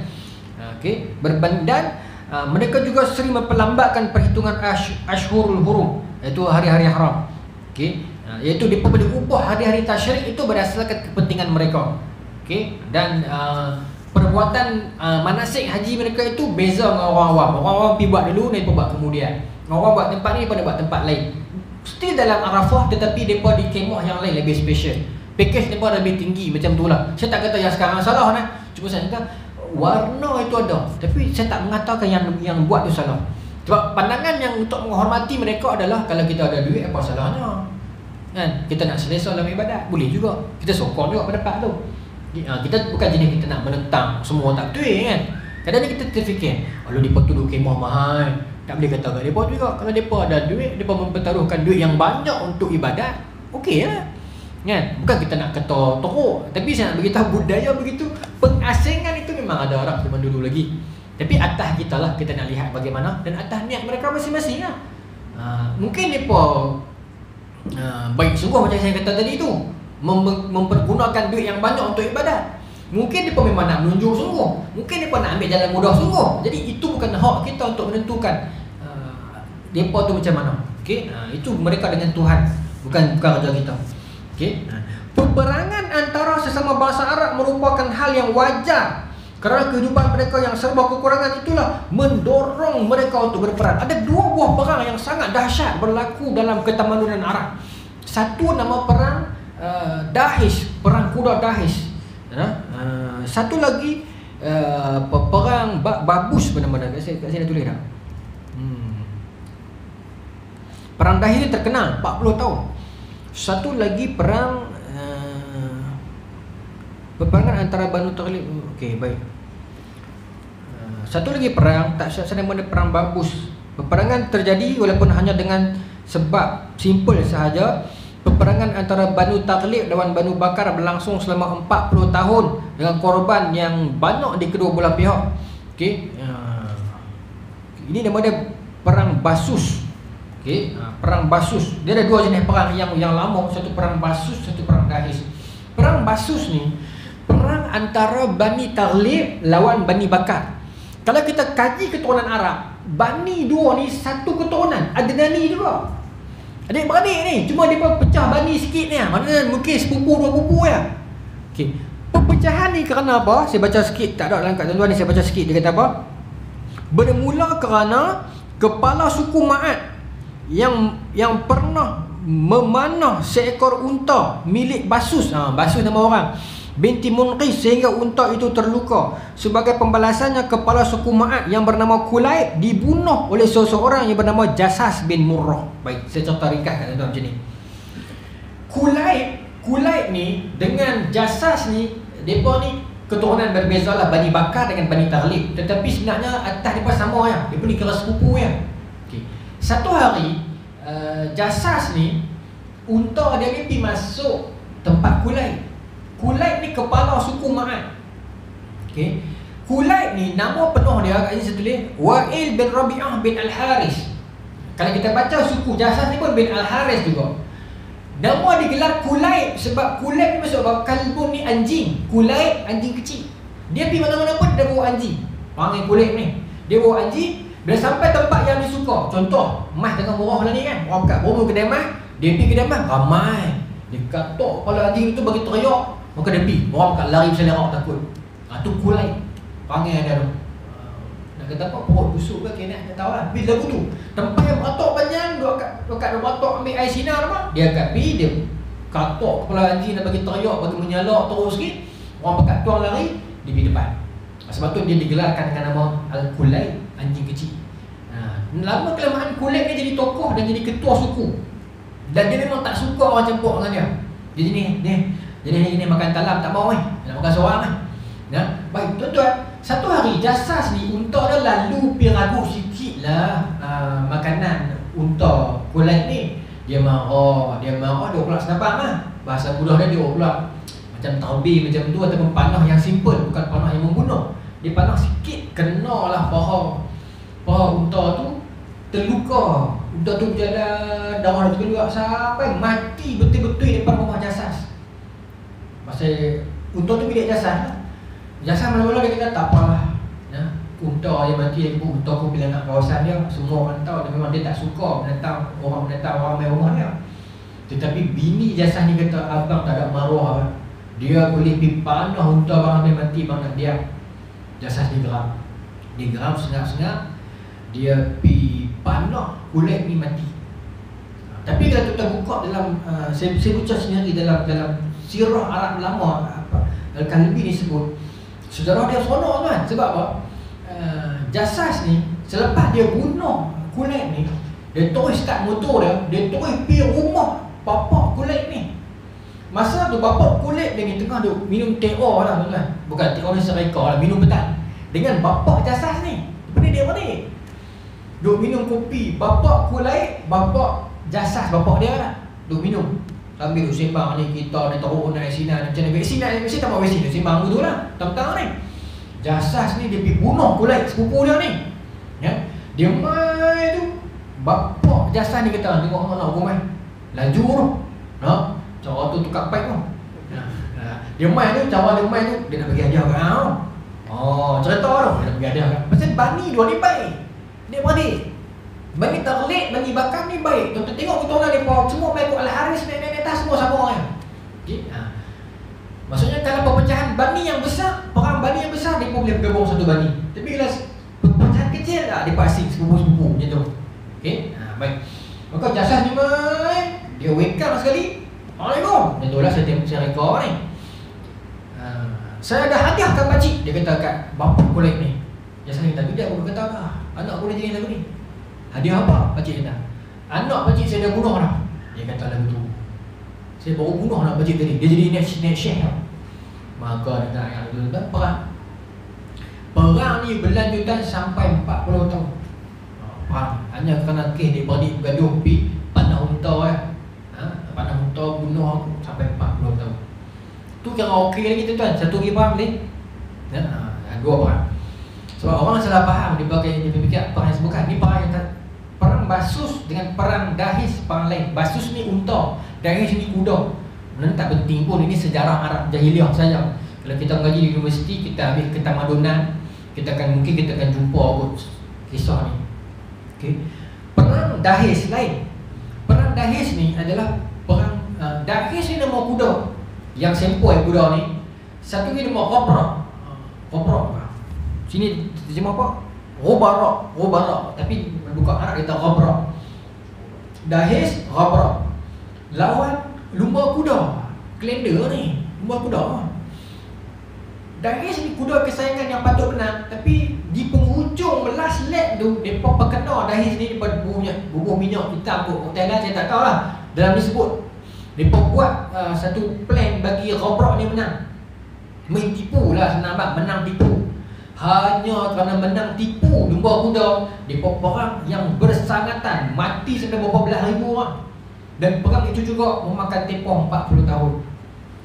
Okey, dan mereka juga sering memperlambatkan perhitungan Ashhurul Hurum, iaitu hari-hari haram. Okey, Iaitu mereka boleh ubah hari-hari tasyrik itu berdasarkan kepentingan mereka. Okey, dan perbuatan manasik haji mereka itu beza dengan orang awam. Orang awam pergi buat dulu, mereka buat kemudian. Orang buat tempat ni, mereka buat tempat lain. Still dalam Arafah, tetapi mereka di kemah yang lain lebih special. Package mereka lebih tinggi macam tu lah. Saya tak kata yang sekarang salah nah. Cuma saya kata warna itu ada, tapi saya tak mengatakan yang buat tu salah. Sebab pandangan yang untuk menghormati mereka adalah kalau kita ada duit apa salahnya? Kan? Kita nak selesa dalam ibadat, boleh juga. Kita sokong juga pendapat tu. Kita bukan jenis kita nak menentang semua tak betul kan. Kadang-kadang kita terfikir, kalau mereka duduk kemah mahal, tak boleh kata kat mereka juga. Kalau mereka ada duit, mereka mempertaruhkan duit yang banyak untuk ibadat, okey lah kan? Bukan kita nak kata teruk, tapi saya nak beritahu budaya begitu. Pengasingan itu memang ada orang zaman dulu lagi. Tapi atas kita lah, kita nak lihat bagaimana. Dan atas niat mereka masing-masing lah. Mungkin mereka baik sungguh macam saya kata tadi tu, mempergunakan duit yang banyak untuk ibadat. Mungkin mereka memang nak menunjuk sungguh, mungkin mereka nak ambil jalan mudah sungguh. Jadi itu bukan hak kita untuk menentukan mereka tu macam mana. Okay? Itu mereka dengan Tuhan, bukan kerja kita. Okay? Peperangan antara sesama bangsa Arab merupakan hal yang wajar, kerana kehidupan mereka yang serba kekurangan itulah mendorong mereka untuk berperang. Ada dua buah perang yang sangat dahsyat berlaku dalam ketamadunan Arab. Satu nama perang Dahish, perang kuda Dahish. Satu lagi perang Babus benda-benda. Kat sini tulis dah. Perang Dahish ni terkenal 40 tahun. Satu lagi perang peperangan antara Banu Taghlib. Okey, baik. Satu lagi perang, tak saya nama perang Babus. Peperangan terjadi walaupun hanya dengan sebab simple sahaja. Peperangan antara Banu Taghlib lawan Banu Bakar berlangsung selama 40 tahun dengan korban yang banyak di kedua belah pihak. Okey. Ini nama dia perang Basus. Okey, perang Basus. Dia ada dua jenis perang yang lama, satu perang Basus, satu perang Dahish. Perang Basus ni perang antara Bani Taghlib lawan Bani Bakar. Kalau kita kaji keturunan Arab, Bani dua ni satu keturunan, Adnani juga. Adik-beradik ni, cuma dia pecah Bani sikit ni. Maknanya mungkin sepupu dua pupu ya. Okey. Perpecahan ni kerana apa? Saya baca sikit, tak ada dalam kat tuan-tuan ni, saya baca sikit. Dia kata apa? Bermula kerana kepala suku Ma'ad yang pernah memanah seekor unta milik Basus. Basus nama orang, binti Munqis, sehingga unta itu terluka. Sebagai pembalasannya, kepala suku Ma'ad yang bernama Kulaib dibunuh oleh seseorang yang bernama Jasas bin Murrah. Baik, saya contoh ringkas kat tuan macam ni. Kulaib ni dengan Jasas ni, mereka ni keturunan berbeza lah, Bani Bakar dengan Bani Taghlib. Tetapi sebenarnya atas mereka sama ya. Mereka ni kira sepupu ya. Okay. Satu hari Jasas ni, unta dia ni pergi masuk tempat Kulaib. Kulaib ni kepala suku Ma'ad. Okay. Kulaib ni nama penuh dia kat sini saya tulis Wa'il bin Rabi'ah bin Al-Haris. Kalau kita baca suku Jasas ni pun bin Al-Haris juga. Nama digelar Kulaib sebab Kulaib ni masuk kalbun ni anjing. Kulaib anjing kecil. Dia pergi mana-mana pun dia bawa anjing. Panggil Kulaib ni, dia bawa anjing. Bila sampai tempat yang dia suka, contoh Mas tengah murah lah ni kan, orang kat bawah kedai Mas, dia pergi kedai Mas, ramai. Dia katok kepala anjing itu bagi teriak, maka dia pergi. Orang kat lari berselerok takut. Tu Kulaib panggil dia tu. Nak kata apa, perut busuk ke kena, tak tahu lah. Bila lagu tu tempat yang beratok panjang, dekat dia beratok ambil air sinar apa, dia akan pergi, dia katok kepala anjing dan bagi teriak, bagi menyalak terus sikit. Orang pakat tuang lari, dia pergi depan. Sebab tu dia digelarkan dengan nama Al-Kulaib, anjing kecil. Lama kelamaan Kulaib ni jadi tokoh dan jadi ketua suku. Dan dia memang tak suka orang campur dengan dia. Jadi ni makan talam tak mau nak makan seorang kan. Ya, baik tuan-tuan. Satu hari Jasas ni, unta dia lalu pergi ragu sikit lah makanan unta Kulaib ni. Dia marah dia pula senabang lah. Bahasa mudah dia pula macam taubi macam tu, ataupun panah yang simple, bukan panah yang membunuh. Dia panah sikit, kenalah paha unta tu, terluka. Unta tu berjalan, darah dia keluar sampai mati betul-betul di depan rumah Jasas. Pasal unta tu milik Jasas lah. Jasas mula-mula dia kata tak apalah ya, unta yang mati ibu, unta aku bila nak kawasan dia, semua orang tahu. Dan memang dia tak suka orang menentang orang main rumah dia. Tetapi bini Jasas ni kata, abang tak ada maruah, dia boleh pergi panah unta barang dia mati, bang nak diam. Jasas ni geram. Dia geram sengap-sengap, dia pergi panah kulit ni mati. Tapi kalau kita buka dalam saya baca sendiri dalam sirah Arab lama, Al-Kalbi ni sebut sejarah dia seronok kan. Sebab apa? Jasas ni selepas dia bunuh kulit ni, dia terus start motor dia terus pergi rumah bapak kulit ni. Masa tu bapak kulit dia ni tengah duk minum teh or lah tuan-tuan. Bukan teh or ni sereka lah, minum petang dengan bapak Jasas ni. Pening. Duk minum kopi, bapak kulit, bapak Jasas, bapak dia lah, duk minum sambil duk sembang ni, kita ni teruk nak vaksin, macam mana vaksin tak mau vaksin, duk sembang betul lah tentang ni. Jasas ni dia pergi bunuh kulit sepupu dia ni, ya. Dia mai tu, bapak Jasas ni kata, tengok mana aku mai laju tu, nah, cara tu tukar pipe tu. Dia mai tu, cara dia mai tu, dia nak bagi hadiah kau. Oh, cerita tu, dia nak bagi hadiah kau. Pasal Bani dua ni baik, dia beradik. Bani Taghliq, Bani Bakar ni baik. Tuan-tuan tengok keturunan mereka semua baik. Al-Haris, nenek-nenek atas semua sama orang. Okay? Maksudnya kalau perpecahan Bani yang besar, perang Bani yang besar, dia pun boleh bergabung satu Bani. Tapi kalau perpecahan kecil tak, dia pasing sepupu-sepupu macam tu. Okay? Baik. Maka Jasas ni main, dia wake up sekali. Assalamualaikum. Dan itulah saya rekod ni. Saya ada hadiah kat pakcik, dia kata kat bapa kulit ni. Jasas ni tapi dia aku kata lah, anak boleh jadi lagu ni. Hadiah apa? Pakcik kata, anak pakcik saya dah bunuh dah. Dia kata lagu tu, saya baru bunuh anak pakcik tadi, dia jadi net syekh. Maka dia kata yang tu perang. Perang ni berlanjutan sampai 40 tahun. Perang hanya kerana kes dia beradik bergaduh pergi panah unta panah unta bunuh aku sampai 40 tahun. Tu kira okey lagi tuan-tuan. Satu lagi faham boleh? Dua perang. Sebab orang salah faham dia fikir perang yang sebutkan ni perang yang perang Basus dengan perang Dahis, perang lain. Basus ni unta, Dahis ni kuda. Sebenarnya tak penting pun, ini sejarah Arab Jahiliyah saja. Kalau kita mengaji di universiti, kita ambil ketamadunan, kita akan jumpa kisah ni. Okey. Perang Dahis lain. Perang Dahis ni adalah perang Dahis ni nama kuda. Yang sempoi kuda ni, satu ni nama Ghabra. Sini terjemah apa? Ghabra. Tapi bukan Arab kita Ghabra. Dahis Ghabra. Lawan lumba kuda. Klender ni, lumba kuda. Dahis ni kuda kesayangan yang patut menang, tapi di penghujung last lap tu depa perkena Dahis ni depa bubuh minyak hitam kot. Thailand saya tak tahu lah. Dalam ni sebut depa buat satu plan bagi Ghabra ni menang. Main tipu lah, senang bang, menang tipu. Hanya kerana menang tipu lumba kuda, depa perang yang bersangatan, mati sampai berapa belas ribu orang. Dan perang itu juga memakan tempoh 40 tahun.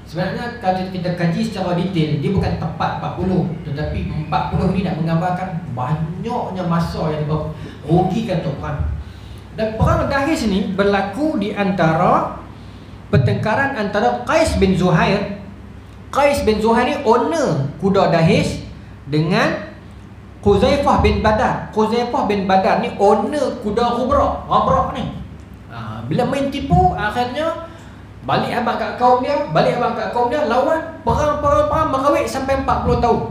Sebenarnya kalau kita kaji secara detail, dia bukan tepat 40, tetapi 40 ni nak menggambarkan banyaknya masa yang dirugikan untuk perang. Dan perang Dahis ni berlaku di antara pertengkaran antara Qais bin Zuhair. Qais bin Zuhair ni owner kuda Dahis dengan Khuzaifah bin Badar. Khuzaifah bin Badar ni owner kuda Ghabra ni. Bila main tipu, akhirnya balik abang kat kaum dia, lawan perang merawit sampai 40 tahun.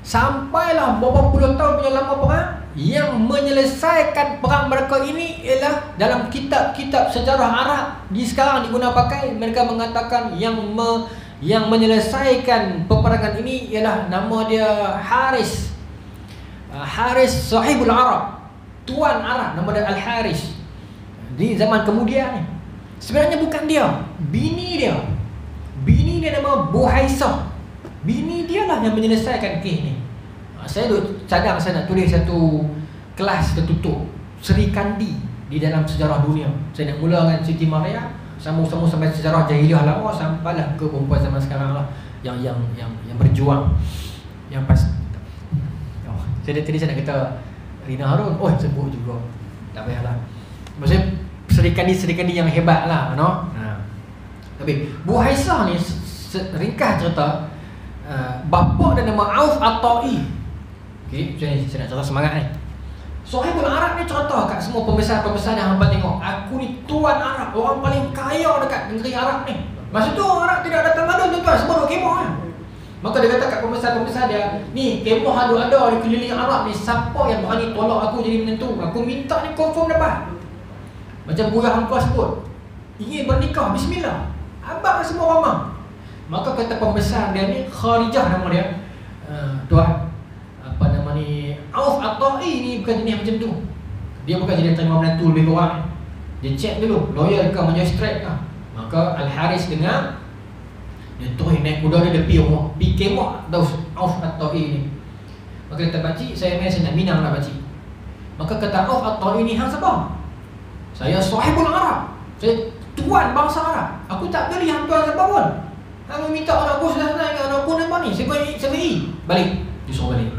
Sampailah beberapa puluh tahun punya lama perang, yang menyelesaikan perang mereka ini ialah dalam kitab-kitab sejarah Arab di sekarang digunakan pakai. Mereka mengatakan yang menyelesaikan peperangan ini ialah nama dia Haris Sahibul Arab, tuan Arab, nama dia Al-Haris. Di zaman kemudian ni sebenarnya bukan dia, bini dia nama Buhaisah. Bini dia lah yang menyelesaikan kes ni. Saya cadang saya nak tulis satu kelas tertutup Sri Kandi di dalam sejarah dunia. Saya nak mula dengan Siti Maria, sambung-sambung sampai sejarah jahiliah lama, sampailah ke perempuan zaman sekarang lah yang berjuang. Yang pas tadi saya nak kata Rina Harun, sebut juga. Tak payahlah. Maksudnya Sri Kandi yang hebat lah, no? Tapi Buhaisah ni ringkas cerita, bapa dia nama Auf At-Tai. Okey, saya nak cerita semangat ni. Sohibul Arab ni contoh kat semua pembesar-pembesar yang hampa tengok. Aku ni tuan Arab, orang paling kaya dekat negeri Arab ni. Masa tu Arab tidak datang madu tuan-tuan, semua duk kemah kan. Maka dia kata kat pembesar-pembesar dia, ni kemah ada di keliling Arab ni, siapa yang berani tolak aku jadi menentu, aku minta ni confirm dapat. Macam buaya hampa sebut, ingin bernikah, bismillah, abang semua ramah. Maka kata pembesar dia ni, Kharijah nama dia, tuan apa nama ni, Auf At-Ta'i ni bukan jenis macam tu. Dia bukan jenis terima menantu lebih kurang. Dia check dulu, loyal ke, magistrate ke. Maka Al-Haris dengar, dia terus naik kuda dia pergi kemah Auf At-Ta'i ni. Maka kata, pakcik saya nak minang lah pakcik. Maka kata Auf At-Ta'i ni, hang siapa? Saya Sohibul Arab, saya tuan bangsa Arab. Aku tak pilih hang tuan siapa pun. Hang minta anak aku senang-senang dengan anak aku nampak ni, saya pergi balik. Dia suruh balik.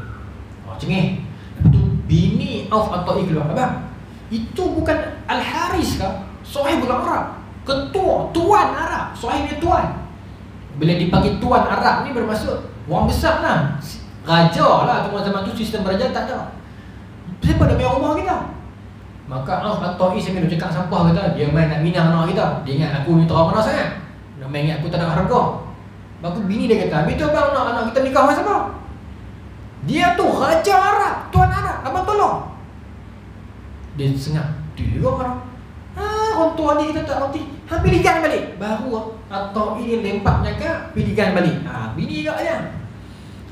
Cengih. Lepas tu bini Auf At-Ta'i keluar. Abang, itu bukan Al-Haris ke? Sohibul Arab, ketua, tuan Arab. Sohib dia tuan. Bila dipanggil tuan Arab ni bermaksud orang besar lah, raja lah. Zaman tu sistem raja tak ada. Siapa nak main rumah kita? Maka Auf At-Ta'i sambil cakap sampah kata, dia main nak minang anak kita. Dia ingat aku ni terang mana sangat, nak main ingat aku tak ada harga. Maka bini dia kata, habis tu abang nak anak kita nikah dengan siapa? Dia tu raja Arab, tuan Arab, abang tolong. Dia sengah, dia orang orang tua ni kita tak roti, pilihkan balik. Baru At-Ta'i dia lempak nyaka, pilihkan balik. Bini juga aja.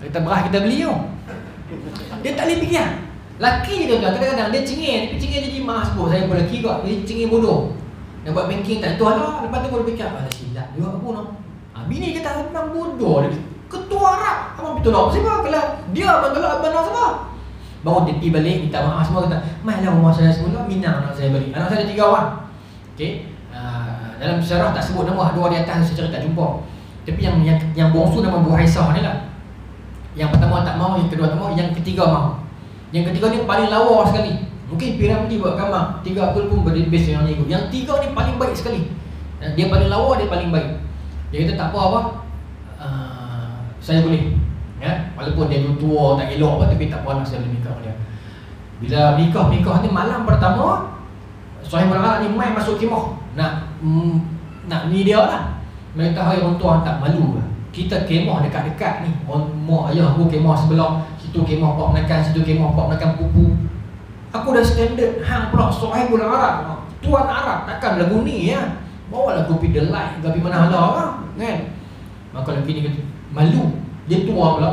Kita berah kita beli tu. Dia tak boleh fikir. Laki dia tu kadang-kadang dia cengih jadi mas bos. Saya pun lelaki kot, dia cengih bodoh. Nak buat banking tak tahu lah. Lepas tu boleh fikir, ada silap juga aku no. Bini kata memang bodoh. Dia ketua Arab, abang betul apa siapa? Kalau dia abang tolak abang nak siapa? Baru dia pergi balik, minta maaf semua, kata, mainlah rumah saya semula, minang anak saya balik. Anak saya ada 3 orang. Okey. Dalam sejarah tak sebut nama, 2 di atas secara tak jumpa. Tapi yang bongsu nama Buhaisah ni lah. Yang pertama tak mau, yang kedua tak mau, yang ketiga mau. Yang ketiga ni paling lawa sekali. Mungkin Piramli buat gambar 3 April pun berbeza yang ni. Yang 3 ni paling baik sekali. Dia paling lawa, dia paling baik. Dia kata tak apa-apa, saya boleh, ya, walaupun dia tua tak elok apa, tapi tak apa nak saya boleh nikah dia. Bila nikah ni malam pertama, Sohibul Arab ni main masuk kemah, nak ni dia lah. Mereka tahu orang tua tak malu lah. Kita kemah dekat-dekat ni, mak ayah aku kemah sebelah, situ kemah pak menakan, situ kemah pak menakan pupu. Aku dah standard, hang pula Sohibul Arab, tuan Arab, takkan lagu ni ya. Bawa lah kopi delight, tapi mana hala lah, kan? Maka lelaki ni kata, malu. Dia tua pula,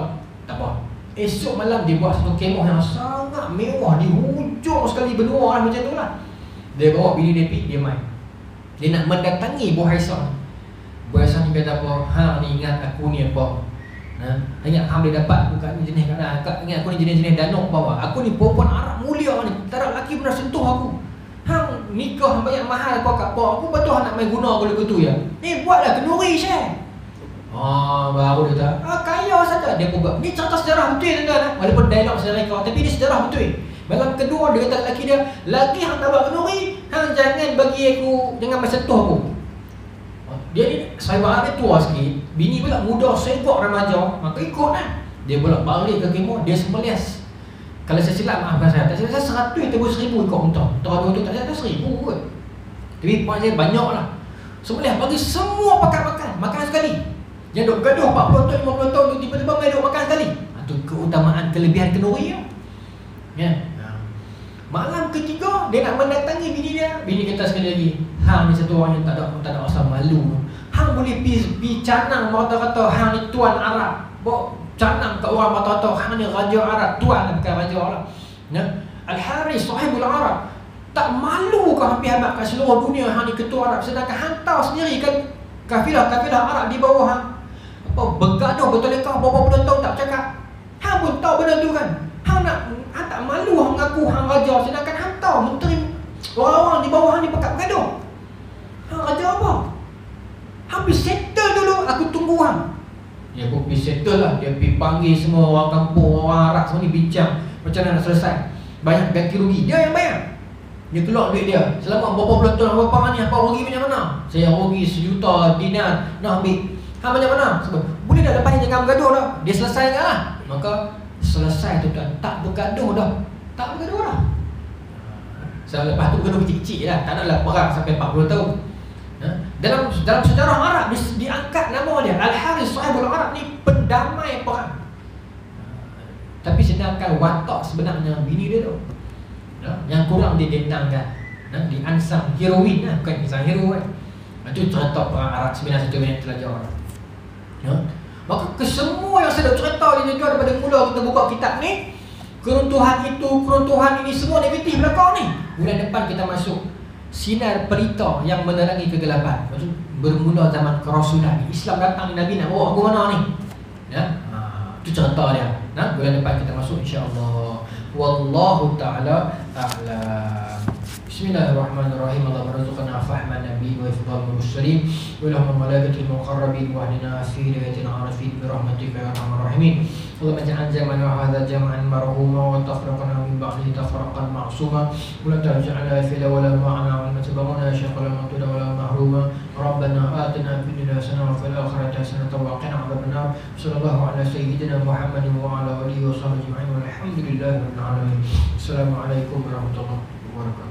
tak apa. Esok malam dia buat satu kemah yang sangat mewah, di hujung sekali benua lah, macam tu lah. Dia bawa bini dia pergi, dia main. Dia nak mendatangi Buhaisah. Buhaisah ni kata apa, hang ni ingat aku ni apa? Ingat hang boleh dapat aku kat ni jenis kat, ingat aku ni jenis-jenis danuk bawah. Aku ni perempuan Arab mulia ni, tak ada lelaki pernah sentuh aku. Hang nikah hang bayar mahal kau kat pak aku, betul hang nak main guna aku gitu ya. Ni buatlah kenduri share. Baru dia kata, kaya saja. Dia pun buat, ni cerita sejarah betul tuan-tuan. Walaupun dialog sejarah kau, tapi ni sejarah betul. Malam kedua dia kata lelaki dia, lelaki hang tak buat kenduri, hang jangan bagi aku, jangan mensentuh aku. Dia ni Sohibul Arab dia tua sikit, bini pula muda segok remaja, maka ikut lah. Dia pula balik ke kemah, dia sembelih. Kalau saya silap, maafkan saya, tak silap saya 100 atau 1000 ikut unta. Tahun tu tak silap 1000 kot. Tapi point saya banyak lah. Sembelih bagi semua pakai makan sekali. Yang duk gaduh 40 tahun, 50 tahun tu tiba-tiba main duk makan sekali. Itu keutamaan kelebihan kenduri ya. Malam ketiga dia nak mendatangi bini dia. Bini kata sekali lagi, hang ni satu orang yang tak ada rasa malu. Hang boleh pergi canang kata hang ni tuan Arab. Bawa canang kat orang kata hang ni raja Arab, tuan bukan raja Arab. Ya. Al-Haris Sohibul Arab tak malu ke hampir habaq kat seluruh dunia hang ni ketua Arab, sedangkan hang tahu sendiri kan kafilah Arab di bawah hang apa bergaduh bertolak berapa puluh tahun tak bercakap. Hang pun tahu benda tu kan. Hang tak malu hang mengaku hang raja, sedangkan hang tahu menteri orang-orang di bawah hang ni pakat bergaduh. Hang raja apa? Hang pergi settle dulu, aku tunggu hang. Dia pun pergi settle lah. Dia pergi panggil semua orang kampung, orang Arab semua ni bincang macam mana nak selesai. Banyak ganti rugi, dia yang bayar. Dia keluar duit dia. Selama berapa puluh tahun berapa ni, apa rugi macam mana? Saya rugi 1 juta dinar, nak ambil. Hang macam mana? Sebab boleh dah lepas ni jangan bergaduh dah. Dia selesai kan lah. Maka selesai tu tuan, tak bergaduh dah. Tak bergaduh dah. So, lepas tu kena kecil-kecil lah. Tak adalah perang sampai 40 tahun. Dalam sejarah Arab diangkat nama dia Al-Harith Sahibul Arab ni pendamai perang. Tapi sedangkan watak sebenarnya bini dia tu, yang kurang didendangkan, diansang heroin lah, bukan insang hero kan. Itu cerita perang Arab 91 minit terlajar. Maka kesemua yang saya dah cerita ni tuan daripada mula kita buka kitab ni, keruntuhan itu, keruntuhan ini semua negatif belakang ni. Bulan depan kita masuk sinar pelita yang menerangi kegelapan. Maksud bermula zaman kerasulan. Islam datang ni Nabi nak bawa ke mana ni? Itu cerita dia. Bulan depan kita masuk insya-Allah. Wallahu taala a'lam. Bismillahirrahmanirrahim. Allah warzuqna fahman nabi wa ifdal mursalin wa lahum malaikatil muqarrabin wa ahdina fi hidayatil arifin bi rahmatika ya arhamar rahimin. اللهم اجعل جمعنا هذا جمعا مرحوما وتفرقنا من بعده تفرقا معصوما ولا تجعلنا في ولا معنا ولا تبغنا شيخ ولا مطولا ولا محروما ربنا آتنا في الدنيا حسنة وفي الآخرة حسنة وقنا عذاب النار صلى الله على سيدنا محمد وعلى آله وصحبه أجمعين والحمد لله رب العالمين. السلام عليكم ورحمة الله وبركاته.